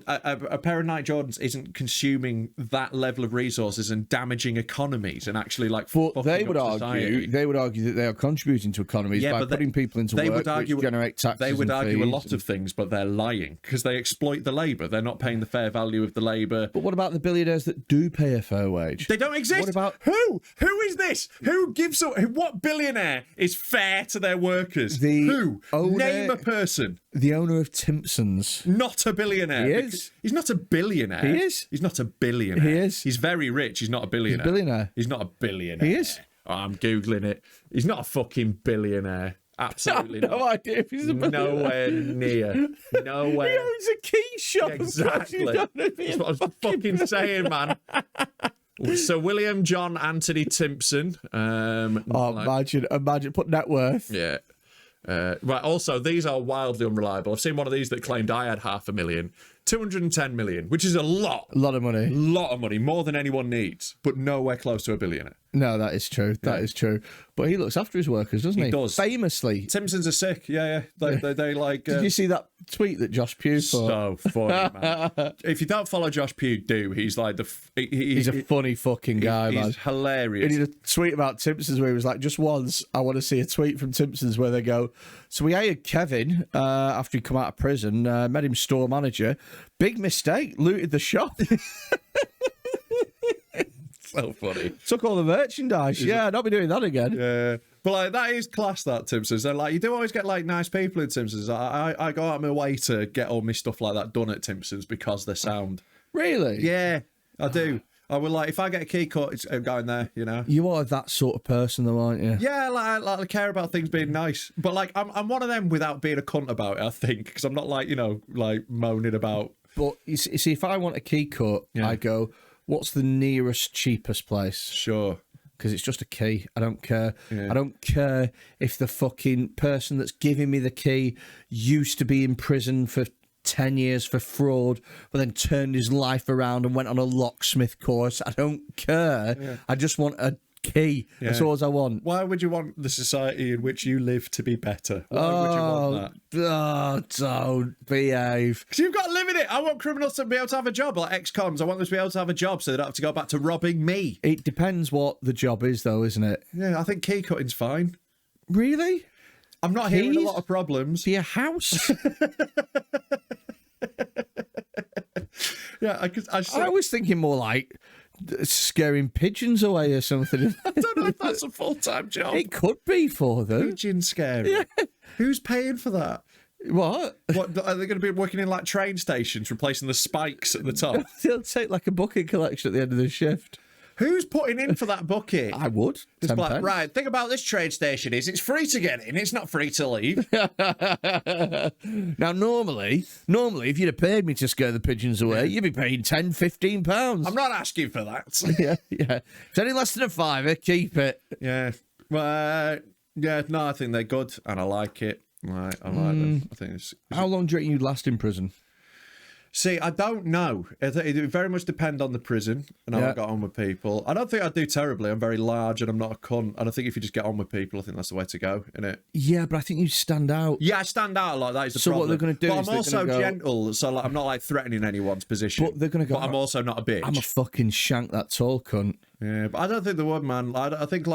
a pair of Nike Jordans isn't consuming that level of resources and damaging economies and actually like. But they would argue that they are contributing to economies by putting people into work, which generate taxes. They would argue fees. a lot of things, but they're lying because they exploit the labour. They're not paying the fair value of the labour. But what about the billionaires that do pay a fair wage? They don't exist. What about who? Who is this? Who gives up? What billionaire is fair to their workers? Name a person. The owner of Timpson's. Not a billionaire. He is. He's not a billionaire. He is. He's not a billionaire. He is. He's very rich. He's not a billionaire. He's a billionaire. He's not a billionaire. He is. Oh, I'm Googling it. He's not a fucking billionaire. Absolutely not. No idea if he's a billionaire. Nowhere near. Nowhere. He owns a key shop. Exactly. That's what I was fucking saying, man. Sir William John Anthony Timpson. Imagine. Put net worth. Yeah. Right. Also, these are wildly unreliable. I've seen one of these that claimed I had 500,000, 210 million, which is a lot of money. Lot of money, more than anyone needs, but nowhere close to a billionaire. No, that is true. That is true. But he looks after his workers, doesn't he? He does. Famously. Simpsons are sick. Yeah. They like. Did you see that tweet that Josh Pugh put? So funny, man. If you don't follow Josh Pugh, do. He's like he's a funny fucking guy, man. He's hilarious. He did a tweet about Timpsons where he was like, just once, I want to see a tweet from Timpsons where they go, so we hired Kevin after he come out of prison, made him store manager. Big mistake, looted the shop. So funny. Took all the merchandise. Not be doing that again. Yeah. But like that is class, that Timpsons. And like you do always get like nice people in Timpsons. I go out of my way to get all my stuff like that done at Timpsons because they're sound. Really? Yeah, I do. I would like if I get a key cut, it's going there. You know. You are that sort of person, though, aren't you? Yeah, like I care about things being nice, but like I'm one of them without being a cunt about it. I think because I'm not like like moaning about. But you see, if I want a key cut, I go, what's the nearest, cheapest place? Sure. Because it's just a key. I don't care. Yeah. I don't care if the fucking person that's giving me the key used to be in prison for 10 years for fraud, but then turned his life around and went on a locksmith course. I don't care. Yeah. I just want a key. Yeah. That's all I want. Why would you want the society in which you live to be better? Why would you want that? Oh, don't behave. Because you've got to live in it. I want criminals to be able to have a job, like ex-cons. I want them to be able to have a job so they don't have to go back to robbing me. It depends what the job is, though, isn't it? Yeah, I think key cutting's fine. Really? I'm not hearing a lot of problems. For your house? Yeah, I was thinking more like scaring pigeons away or something. I don't know if that's a full-time job. It could be for them. Pigeon scaring. Yeah. Who's paying for that? What? What are they going to be working in like train stations, replacing the spikes at the top? They'll take like a bucket collection at the end of the shift. Who's putting in for that bucket? I would. It's like, right, thing about this train station is it's free to get in, it's not free to leave. Now, normally, if you'd have paid me to scare the pigeons away, you'd be paying £10, £15. I'm not asking for that. Yeah. If it's any less than a fiver, keep it. Yeah. Well, no, I think they're good, and I like it. Right, I like them. I think it's... How long do you reckon you'd last in prison? See, I don't know. It very much depend on the prison and how I got on with people. I don't think I'd do terribly. I'm very large and I'm not a cunt. And I think if you just get on with people, I think that's the way to go, innit? Yeah, but I think you stand out. Yeah, I stand out a lot. That is the problem. So what they're going to do is I'm also gentle, so like, I'm not like threatening anyone's position. But they're going to go... But I'm also not a bitch. I'm a fucking shank, that tall cunt. Yeah, but I don't think the would, man. I think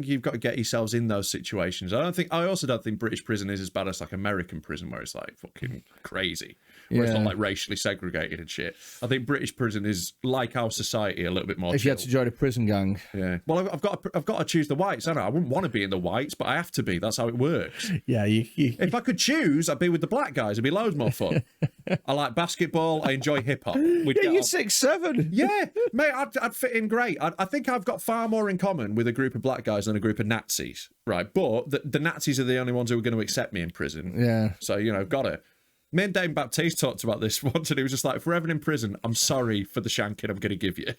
you've got to get yourselves in those situations. I also don't think British prison is as bad as like American prison, where it's like fucking crazy. Where it's not like racially segregated and shit. I think British prison is like our society, a little bit more. If you had to join a prison gang, yeah. Well, I've got to choose the whites, haven't I? I wouldn't want to be in the whites, but I have to be. That's how it works. Yeah. If I could choose, I'd be with the black guys. It'd be loads more fun. I like basketball. I enjoy hip hop. You're 6'7". Yeah, mate. I'd fit in great. I think I've got far more in common with a group of black guys than a group of Nazis, right? But the Nazis are the only ones who are going to accept me in prison. Yeah. So got it. Me and Dame Baptiste talked about this once, and he was just like, "Forever in prison, I'm sorry for the shanking I'm going to give you."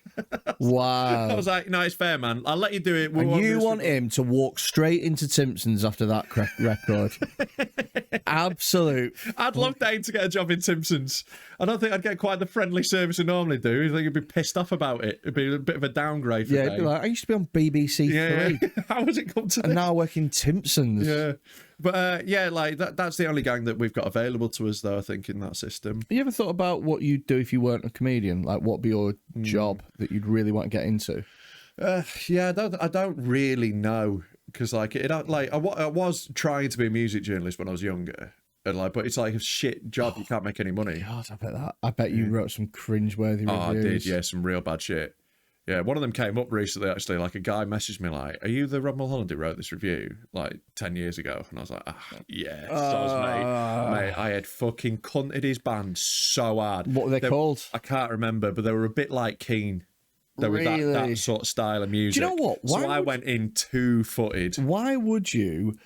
Wow. I was like, "No, it's fair, man. I'll let you do it." And you want him to walk straight into Timpson's after that record? Absolute. I'd love Dane to get a job in Timpson's. I don't think I'd get quite the friendly service I normally do. I think he'd be pissed off about it. It'd be a bit of a downgrade for Dane. It'd be like, I used to be on BBC Three. Yeah. How has it come to this? And now I work in Timpson's. Yeah. But like that's the only gang that we've got available to us, though, I think, in that system. Have you ever thought about what you'd do if you weren't a comedian? Like, what'd be your job that you'd really want to get into? Yeah, I don't really know, because like I was trying to be a music journalist when I was younger, and but it's like a shit job. You can't make any money. God, I bet that. I bet you wrote some cringeworthy reviews. I did, yeah, some real bad shit. Yeah, one of them came up recently, actually. Like, a guy messaged me, like, "Are you the Rob Mulholland who wrote this review, like, 10 years ago?" And I was like, yes. Mate, I had fucking cunted his band so hard. What were they called? I can't remember, but they were a bit like Keane. They were that sort of style of music. Do you know what? I went in two-footed. Why would you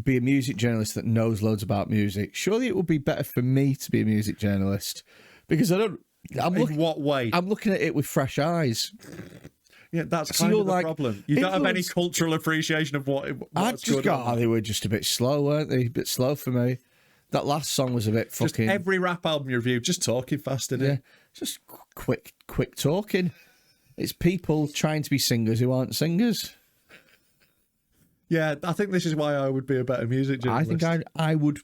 be a music journalist that knows loads about music? Surely it would be better for me to be a music journalist, because in what way? I'm looking at it with fresh eyes. Yeah, that's kind of the problem. You don't have any cultural appreciation of what's good. They were just a bit slow, weren't they? A bit slow for me. That last song was a bit fucking... Just every rap album you review, just talking fast, isn't it? Just quick talking. It's people trying to be singers who aren't singers. Yeah, I think this is why I would be a better music journalist. I think I would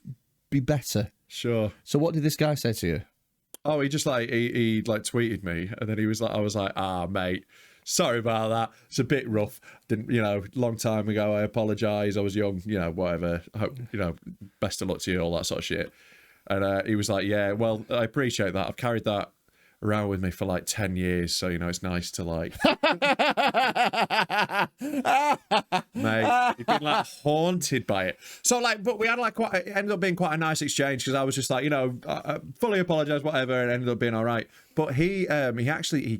be better. Sure. So what did this guy say to you? Oh, he just he tweeted me, and then he was like, I was like, mate, sorry about that. It's a bit rough. Didn't, long time ago. I apologise. I was young, whatever. I hope, best of luck to you, all that sort of shit. And he was like, yeah, well, I appreciate that. I've carried that around with me for like 10 years, so you know it's nice to like mate, he'd been like haunted by it. So like, but we had like it ended up being quite a nice exchange, because I was just like, you know, I fully apologise, whatever, and it ended up being all right. But he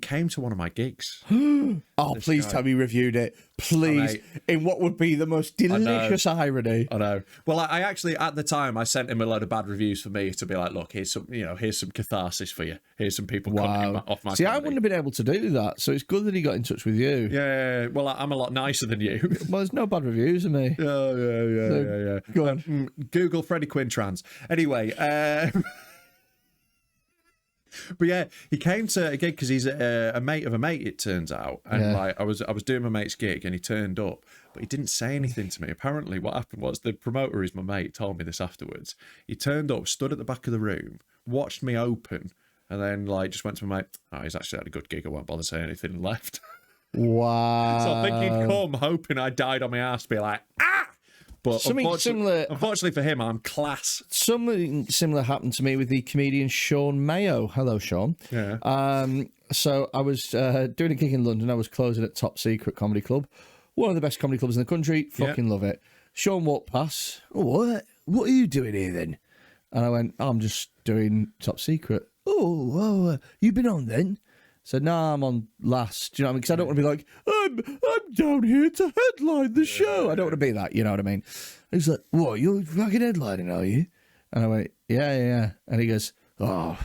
came to one of my gigs. Oh, please tell me you reviewed it. Please. In what would be the most delicious irony. I know. Well, I actually, at the time, I sent him a load of bad reviews for me to be like, look, here's some catharsis for you. Here's some people cutting off my See, comedy. I wouldn't have been able to do that, so it's good that he got in touch with you. Yeah. Well, I'm a lot nicer than you. Well, there's no bad reviews of me. Yeah. Go on. Google Freddy Quinne trans. Anyway, but yeah, he came to a gig because he's a mate of a mate, it turns out. And like I was doing my mate's gig and he turned up, but he didn't say anything to me. Apparently what happened was, the promoter, who's my mate, told me this afterwards. He turned up, stood at the back of the room, watched me open, and then like just went to my mate, oh, he's actually had a good gig, I won't bother saying anything, and left. Wow. So I think he'd come hoping I died on my ass to be like, ah! But unfortunately for him, I'm class. Something similar happened to me with the comedian Sean Mayo. Hello, Sean. Yeah. So I was doing a gig in London. I was closing at Top Secret Comedy Club, one of the best comedy clubs in the country. Fucking love it. Sean walked past. Oh, what are you doing here then? And I went, I'm just doing Top Secret. Oh, you been on then? So nah, I'm on last. Do you know what I mean? Because I don't want to be like, I'm down here to headline the show. I don't want to be that. You know what I mean? He's like, what? You're fucking headlining, are you? And I went, yeah. And he goes, oh,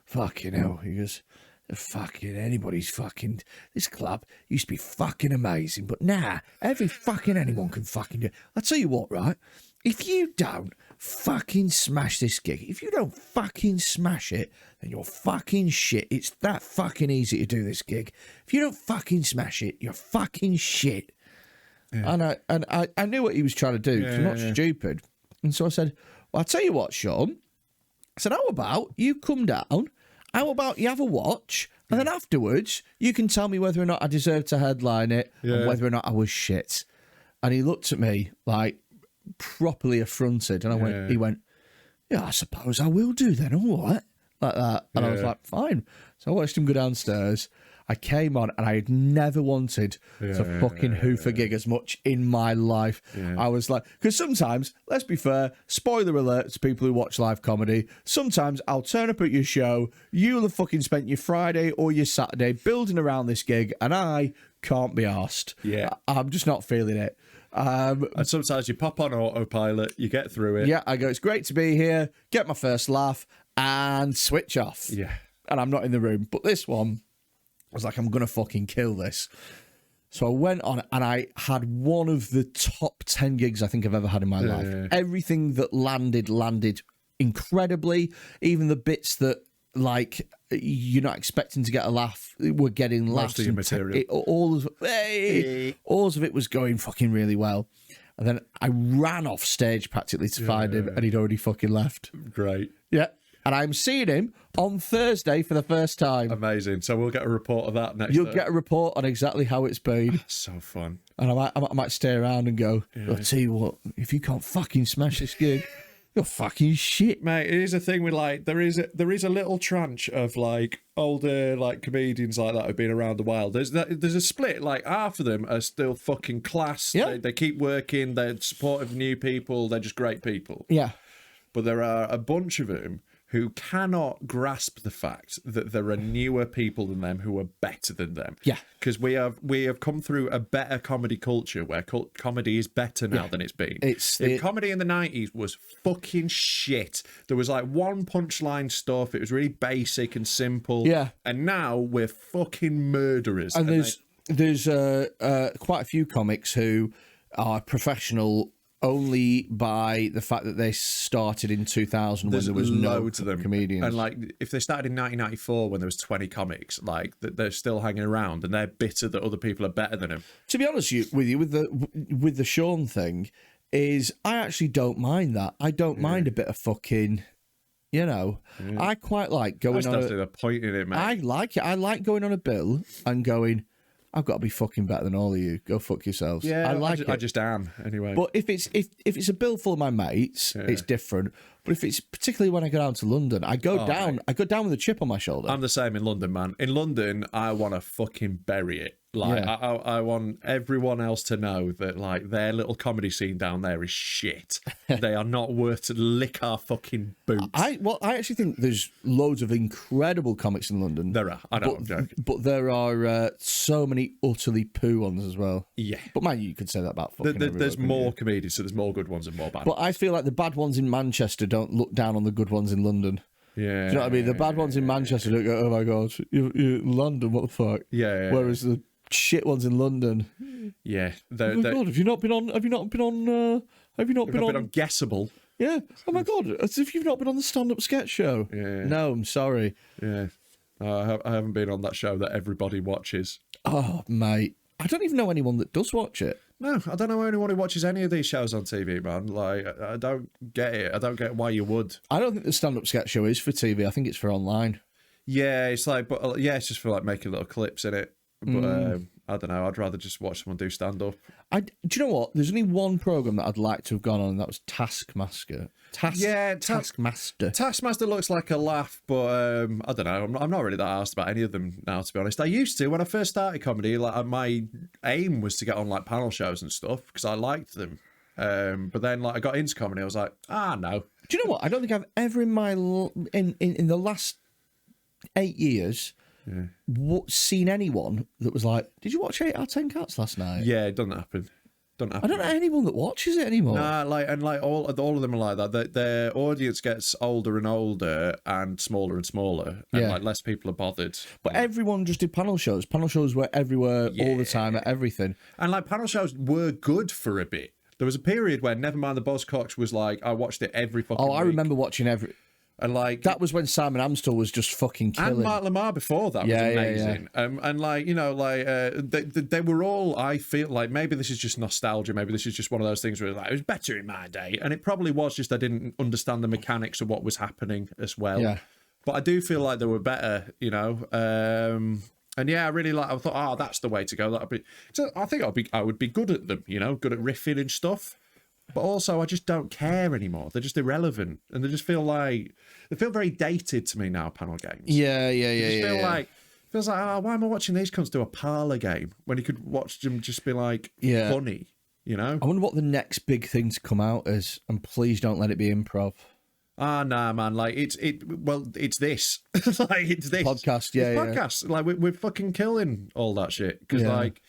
fucking hell. He goes, fucking anybody's fucking. This club used to be fucking amazing, but now every fucking anyone can fucking do it. I'll tell you what, right? If you don't fucking smash this gig, if you don't fucking smash it, then you're fucking shit. It's that fucking easy to do this gig. If you don't fucking smash it, you're fucking shit. Yeah. And I knew what he was trying to do, because I'm not stupid. And so I said, well, I'll tell you what, Sean. I said, how about you come down, how about you have a watch, and then afterwards you can tell me whether or not I deserve to headline it and whether or not I was shit. And he looked at me like properly affronted, and he went, yeah, I suppose I will do then, all right, like that. And I was like, fine. So I watched him go downstairs. I came on, and I had never wanted to fucking hoof a gig as much in my life. I was like, because sometimes, let's be fair, spoiler alert to people who watch live comedy, sometimes I'll turn up at your show, you'll have fucking spent your Friday or your Saturday building around this gig, and I can't be arsed. Yeah. I'm just not feeling it. And sometimes you pop on autopilot, you get through it. Yeah, I go, it's great to be here, get my first laugh, and switch off. Yeah. And I'm not in the room. But this one, I was like, I'm going to fucking kill this. So I went on, and I had one of the top 10 gigs I think I've ever had in my life. Yeah. Everything that landed incredibly. Even the bits that, like, you're not expecting to get a laugh, we're getting laughs. Most of your material. All of it was going fucking really well. And then I ran off stage practically to find him, and he'd already fucking left. Great. Yeah. And I'm seeing him on Thursday for the first time. Amazing. So we'll get a report of that next. You'll get a report on exactly how it's been. So fun. And I might stay around and go, I'll tell you what, if you can't fucking smash this gig, you're fucking shit. Mate, it is a thing with, like, there is a little tranche of, like, older, like, comedians like that who've been around a while. There's a split, like, half of them are still fucking class. Yeah. They keep working, they're supportive of new people, they're just great people. Yeah. But there are a bunch of them who cannot grasp the fact that there are newer people than them who are better than them. Yeah. Because we have come through a better comedy culture where comedy is better now than it's been. Comedy in the 90s was fucking shit. There was like one punchline stuff. It was really basic and simple. Yeah. And now we're fucking murderers. And there's quite a few comics who are professional only by the fact that they started in 2000 when there was no comedians. And like, if they started in 1994 when there was 20 comics, like, they're still hanging around and they're bitter that other people are better than them. To be honest with you, with the Sean thing, is I actually don't mind that. I don't mind a bit of fucking, you know. I quite like going on. That's the point in it, man. I like it. I like going on a bill and going, I've got to be fucking better than all of you. Go fuck yourselves. Yeah, I like it. I just am anyway. But if it's a bill full of my mates, it's different. But if it's particularly when I go down to London, I go down. Mate. I go down with a chip on my shoulder. I'm the same in London, man. In London, I want to fucking bury it. Like I want everyone else to know that like their little comedy scene down there is shit. They are not worth to lick our fucking boots. I actually think there's loads of incredible comics in London. There are. I know. I'm joking. But there are so many utterly poo ones as well. Yeah. But man, you could say that about fucking there's more comedians, so there's more good ones and more bad. But I feel like the bad ones in Manchester don't look down on the good ones in London. Yeah. Do you know what I mean? The bad ones in Manchester don't go, oh my God, you're London, what the fuck? Yeah. Whereas the shit ones in London. Yeah. Oh my God, have you not been on Guessable? Yeah. Oh my God, as if you've not been on the stand-up sketch show. Yeah. No, I'm sorry. Yeah. I haven't been on that show that everybody watches. Oh, mate. I don't even know anyone that does watch it. No, I don't know anyone who watches any of these shows on TV, man. Like, I don't get it. I don't get why you would. I don't think the stand-up sketch show is for TV. I think it's for online. Yeah, it's like, but yeah, it's just for like making little clips in it. But I don't know. I'd rather just watch someone do stand-up. Do you know what? There's only one program that I'd like to have gone on, and that was Taskmaster. Taskmaster. Taskmaster looks like a laugh, but I don't know. I'm not really that arsed about any of them now, to be honest. I used to when I first started comedy. Like my aim was to get on like panel shows and stuff because I liked them. But then like I got into comedy, I was like, no. Do you know what? I don't think I've ever in the last 8 years. Yeah. Seen anyone that was like, did you watch 8 out of 10 Cats last night? Yeah, it doesn't happen. I don't know anyone that watches it anymore. Nah, all of them are like that. Their audience gets older and older and smaller, and like less people are bothered. But everyone just did panel shows. Panel shows were everywhere all the time at everything. And like panel shows were good for a bit. There was a period where Nevermind the Buzzcocks was like I watched it every fucking week. I remember watching every. And like that was when Simon Amstel was just fucking killing. And Mark Lamar before that was amazing. Yeah. And like they were all. I feel like maybe this is just nostalgia. Maybe this is just one of those things where like it was better in my day, and it probably was. Just I didn't understand the mechanics of what was happening as well. Yeah. But I do feel like they were better. And yeah, I really like. I thought, that's the way to go. That'd be. So I think I would be good at them. Good at riffing and stuff. But also, I just don't care anymore. They're just irrelevant, and they just feel very dated to me now. Panel games. Yeah. Feels like, why am I watching these cunts do a parlour game when you could watch them just be like funny? I wonder what the next big thing to come out is, and please don't let it be improv. Nah, man. Like it's this. Like it's this podcast. Podcast. Like we're fucking killing all that shit because like.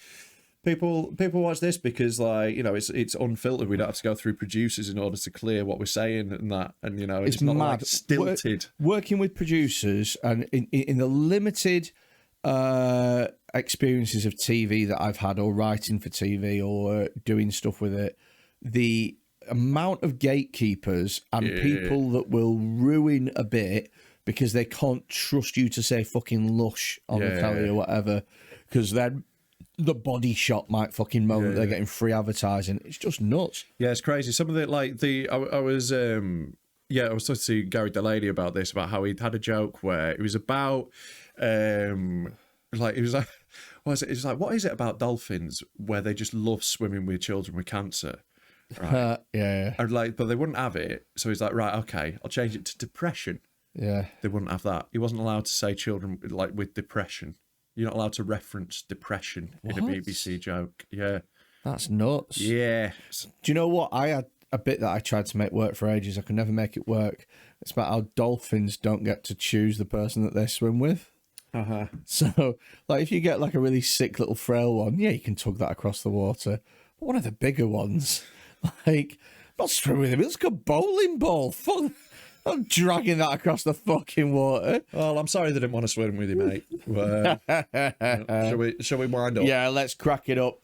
People watch this because like it's unfiltered. We don't have to go through producers in order to clear what we're saying and that, and it's not mad. Like stilted. Working with producers and in the limited experiences of TV that I've had, or writing for TV, or doing stuff with it, the amount of gatekeepers and people that will ruin a bit because they can't trust you to say fucking lush on the telly or whatever, because then the Body Shop might fucking moan that they're getting free advertising. It's just nuts. Yeah, it's crazy. Some of it, like I was talking to Gary Delaney about this, about how he'd had a joke where it was about what is it? What is it about dolphins where they just love swimming with children with cancer? Right. And but they wouldn't have it. So he's like, right, okay, I'll change it to depression. Yeah. They wouldn't have that. He wasn't allowed to say children like with depression. You're not allowed to reference depression in a BBC joke. Yeah. That's nuts. Yeah. Do you know what? I had a bit that I tried to make work for ages. I could never make it work. It's about how dolphins don't get to choose the person that they swim with. Uh-huh. So, like, if you get, like, a really sick little frail one, you can tug that across the water. But one of the bigger ones, like, not swimming with him. It's like a bowling ball. Fuck. I'm dragging that across the fucking water. Well, I'm sorry they didn't want to swim with you, mate. Shall we wind up? Yeah, let's crack it up.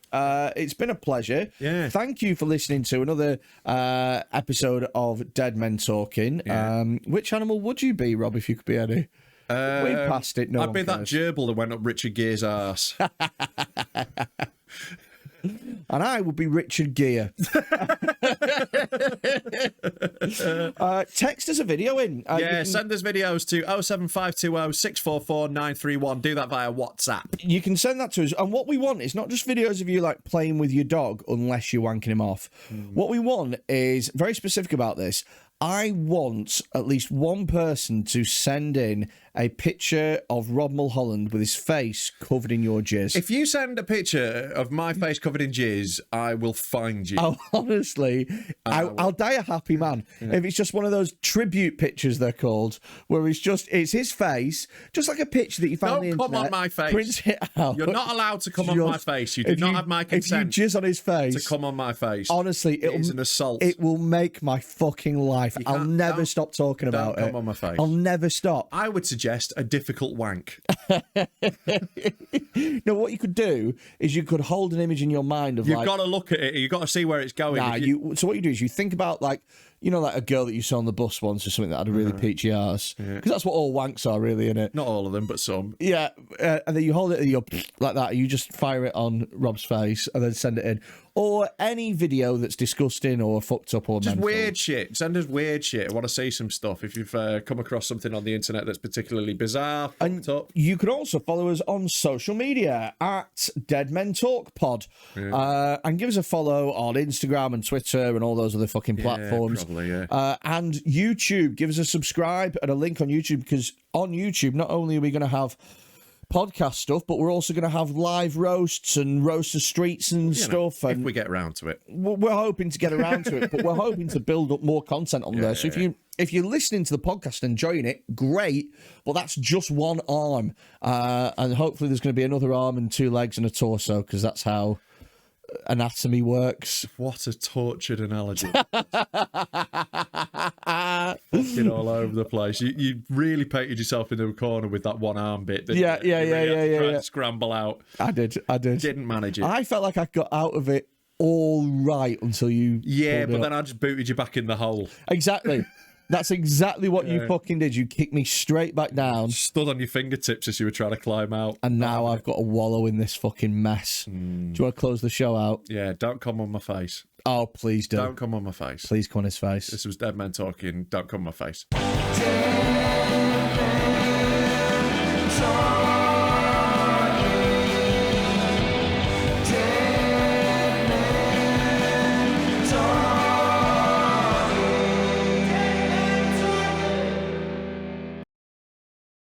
It's been a pleasure. Yeah. Thank you for listening to another episode of Dead Men Talking. Yeah. Which animal would you be, Rob, if you could be any? We passed it. No, I'd be that gerbil that went up Richard Gere's arse. And I would be Richard Gere. Text us a video in. Send us videos to 07520 644 931. Do that via WhatsApp. You can send that to us. And what we want is not just videos of you like playing with your dog, unless you're wanking him off. What we want is very specific about this. I want at least one person to send in a picture of Rob Mulholland with his face covered in your jizz. If you send a picture of my face covered in jizz, I will find you. Oh, honestly, I'll die a happy man. Yeah. If it's just one of those tribute pictures, they're called, where it's his face, just like a picture that you found on the internet. Don't come on my face. Print it out. You're not allowed to come on my face. You do not have my consent. If you jizz on his face, to come on my face. Honestly, it's an assault. It will make my fucking life. I'll never stop talking about it. Don't come on my face. I'll never stop. I would suggest a difficult wank. No, what you could do is you could hold an image in your mind of You've got to look at it. You've got to see where it's going. So what you do is you think about like a girl that you saw on the bus once or something that had a really peachy ass. Because that's what all wanks are, really, innit? Not all of them, but some. Yeah, and then you hold it and you go like that, and you just fire it on Rob's face and then send it in. Or any video that's disgusting or fucked up or just mental. Weird shit. Send us weird shit. I want to see some stuff. If you've come across something on the internet that's particularly bizarre, fucked up. You can also follow us on social media at Dead Men Talk Pod. And give us a follow on Instagram and Twitter and all those other fucking platforms. Probably, yeah. And YouTube, give us a subscribe and a link on YouTube, because on YouTube, not only are we going to have podcast stuff, but we're also going to have live roasts and roast of streets and stuff. If we get around to it. We're hoping to get around to it, but we're hoping to build up more content on there. So if you're listening to the podcast and enjoying it, great, but that's just one arm. And hopefully there's going to be another arm and two legs and a torso, because that's how anatomy works. What a tortured analogy. Fucking all over the place. You really painted yourself into a corner with that one arm bit. Yeah. To scramble out. I did. Didn't manage it. I felt like I got out of it all right until you. Yeah, but then I just booted you back in the hole. Exactly. That's exactly what you fucking did. You kicked me straight back down. Stood on your fingertips as you were trying to climb out. And now I've got to wallow in this fucking mess. Do you want to close the show out? Yeah, don't come on my face. Oh, please do. Don't come on my face. Please come on his face. This was Dead Men Talking. Don't come on my face. Dead Men Talk.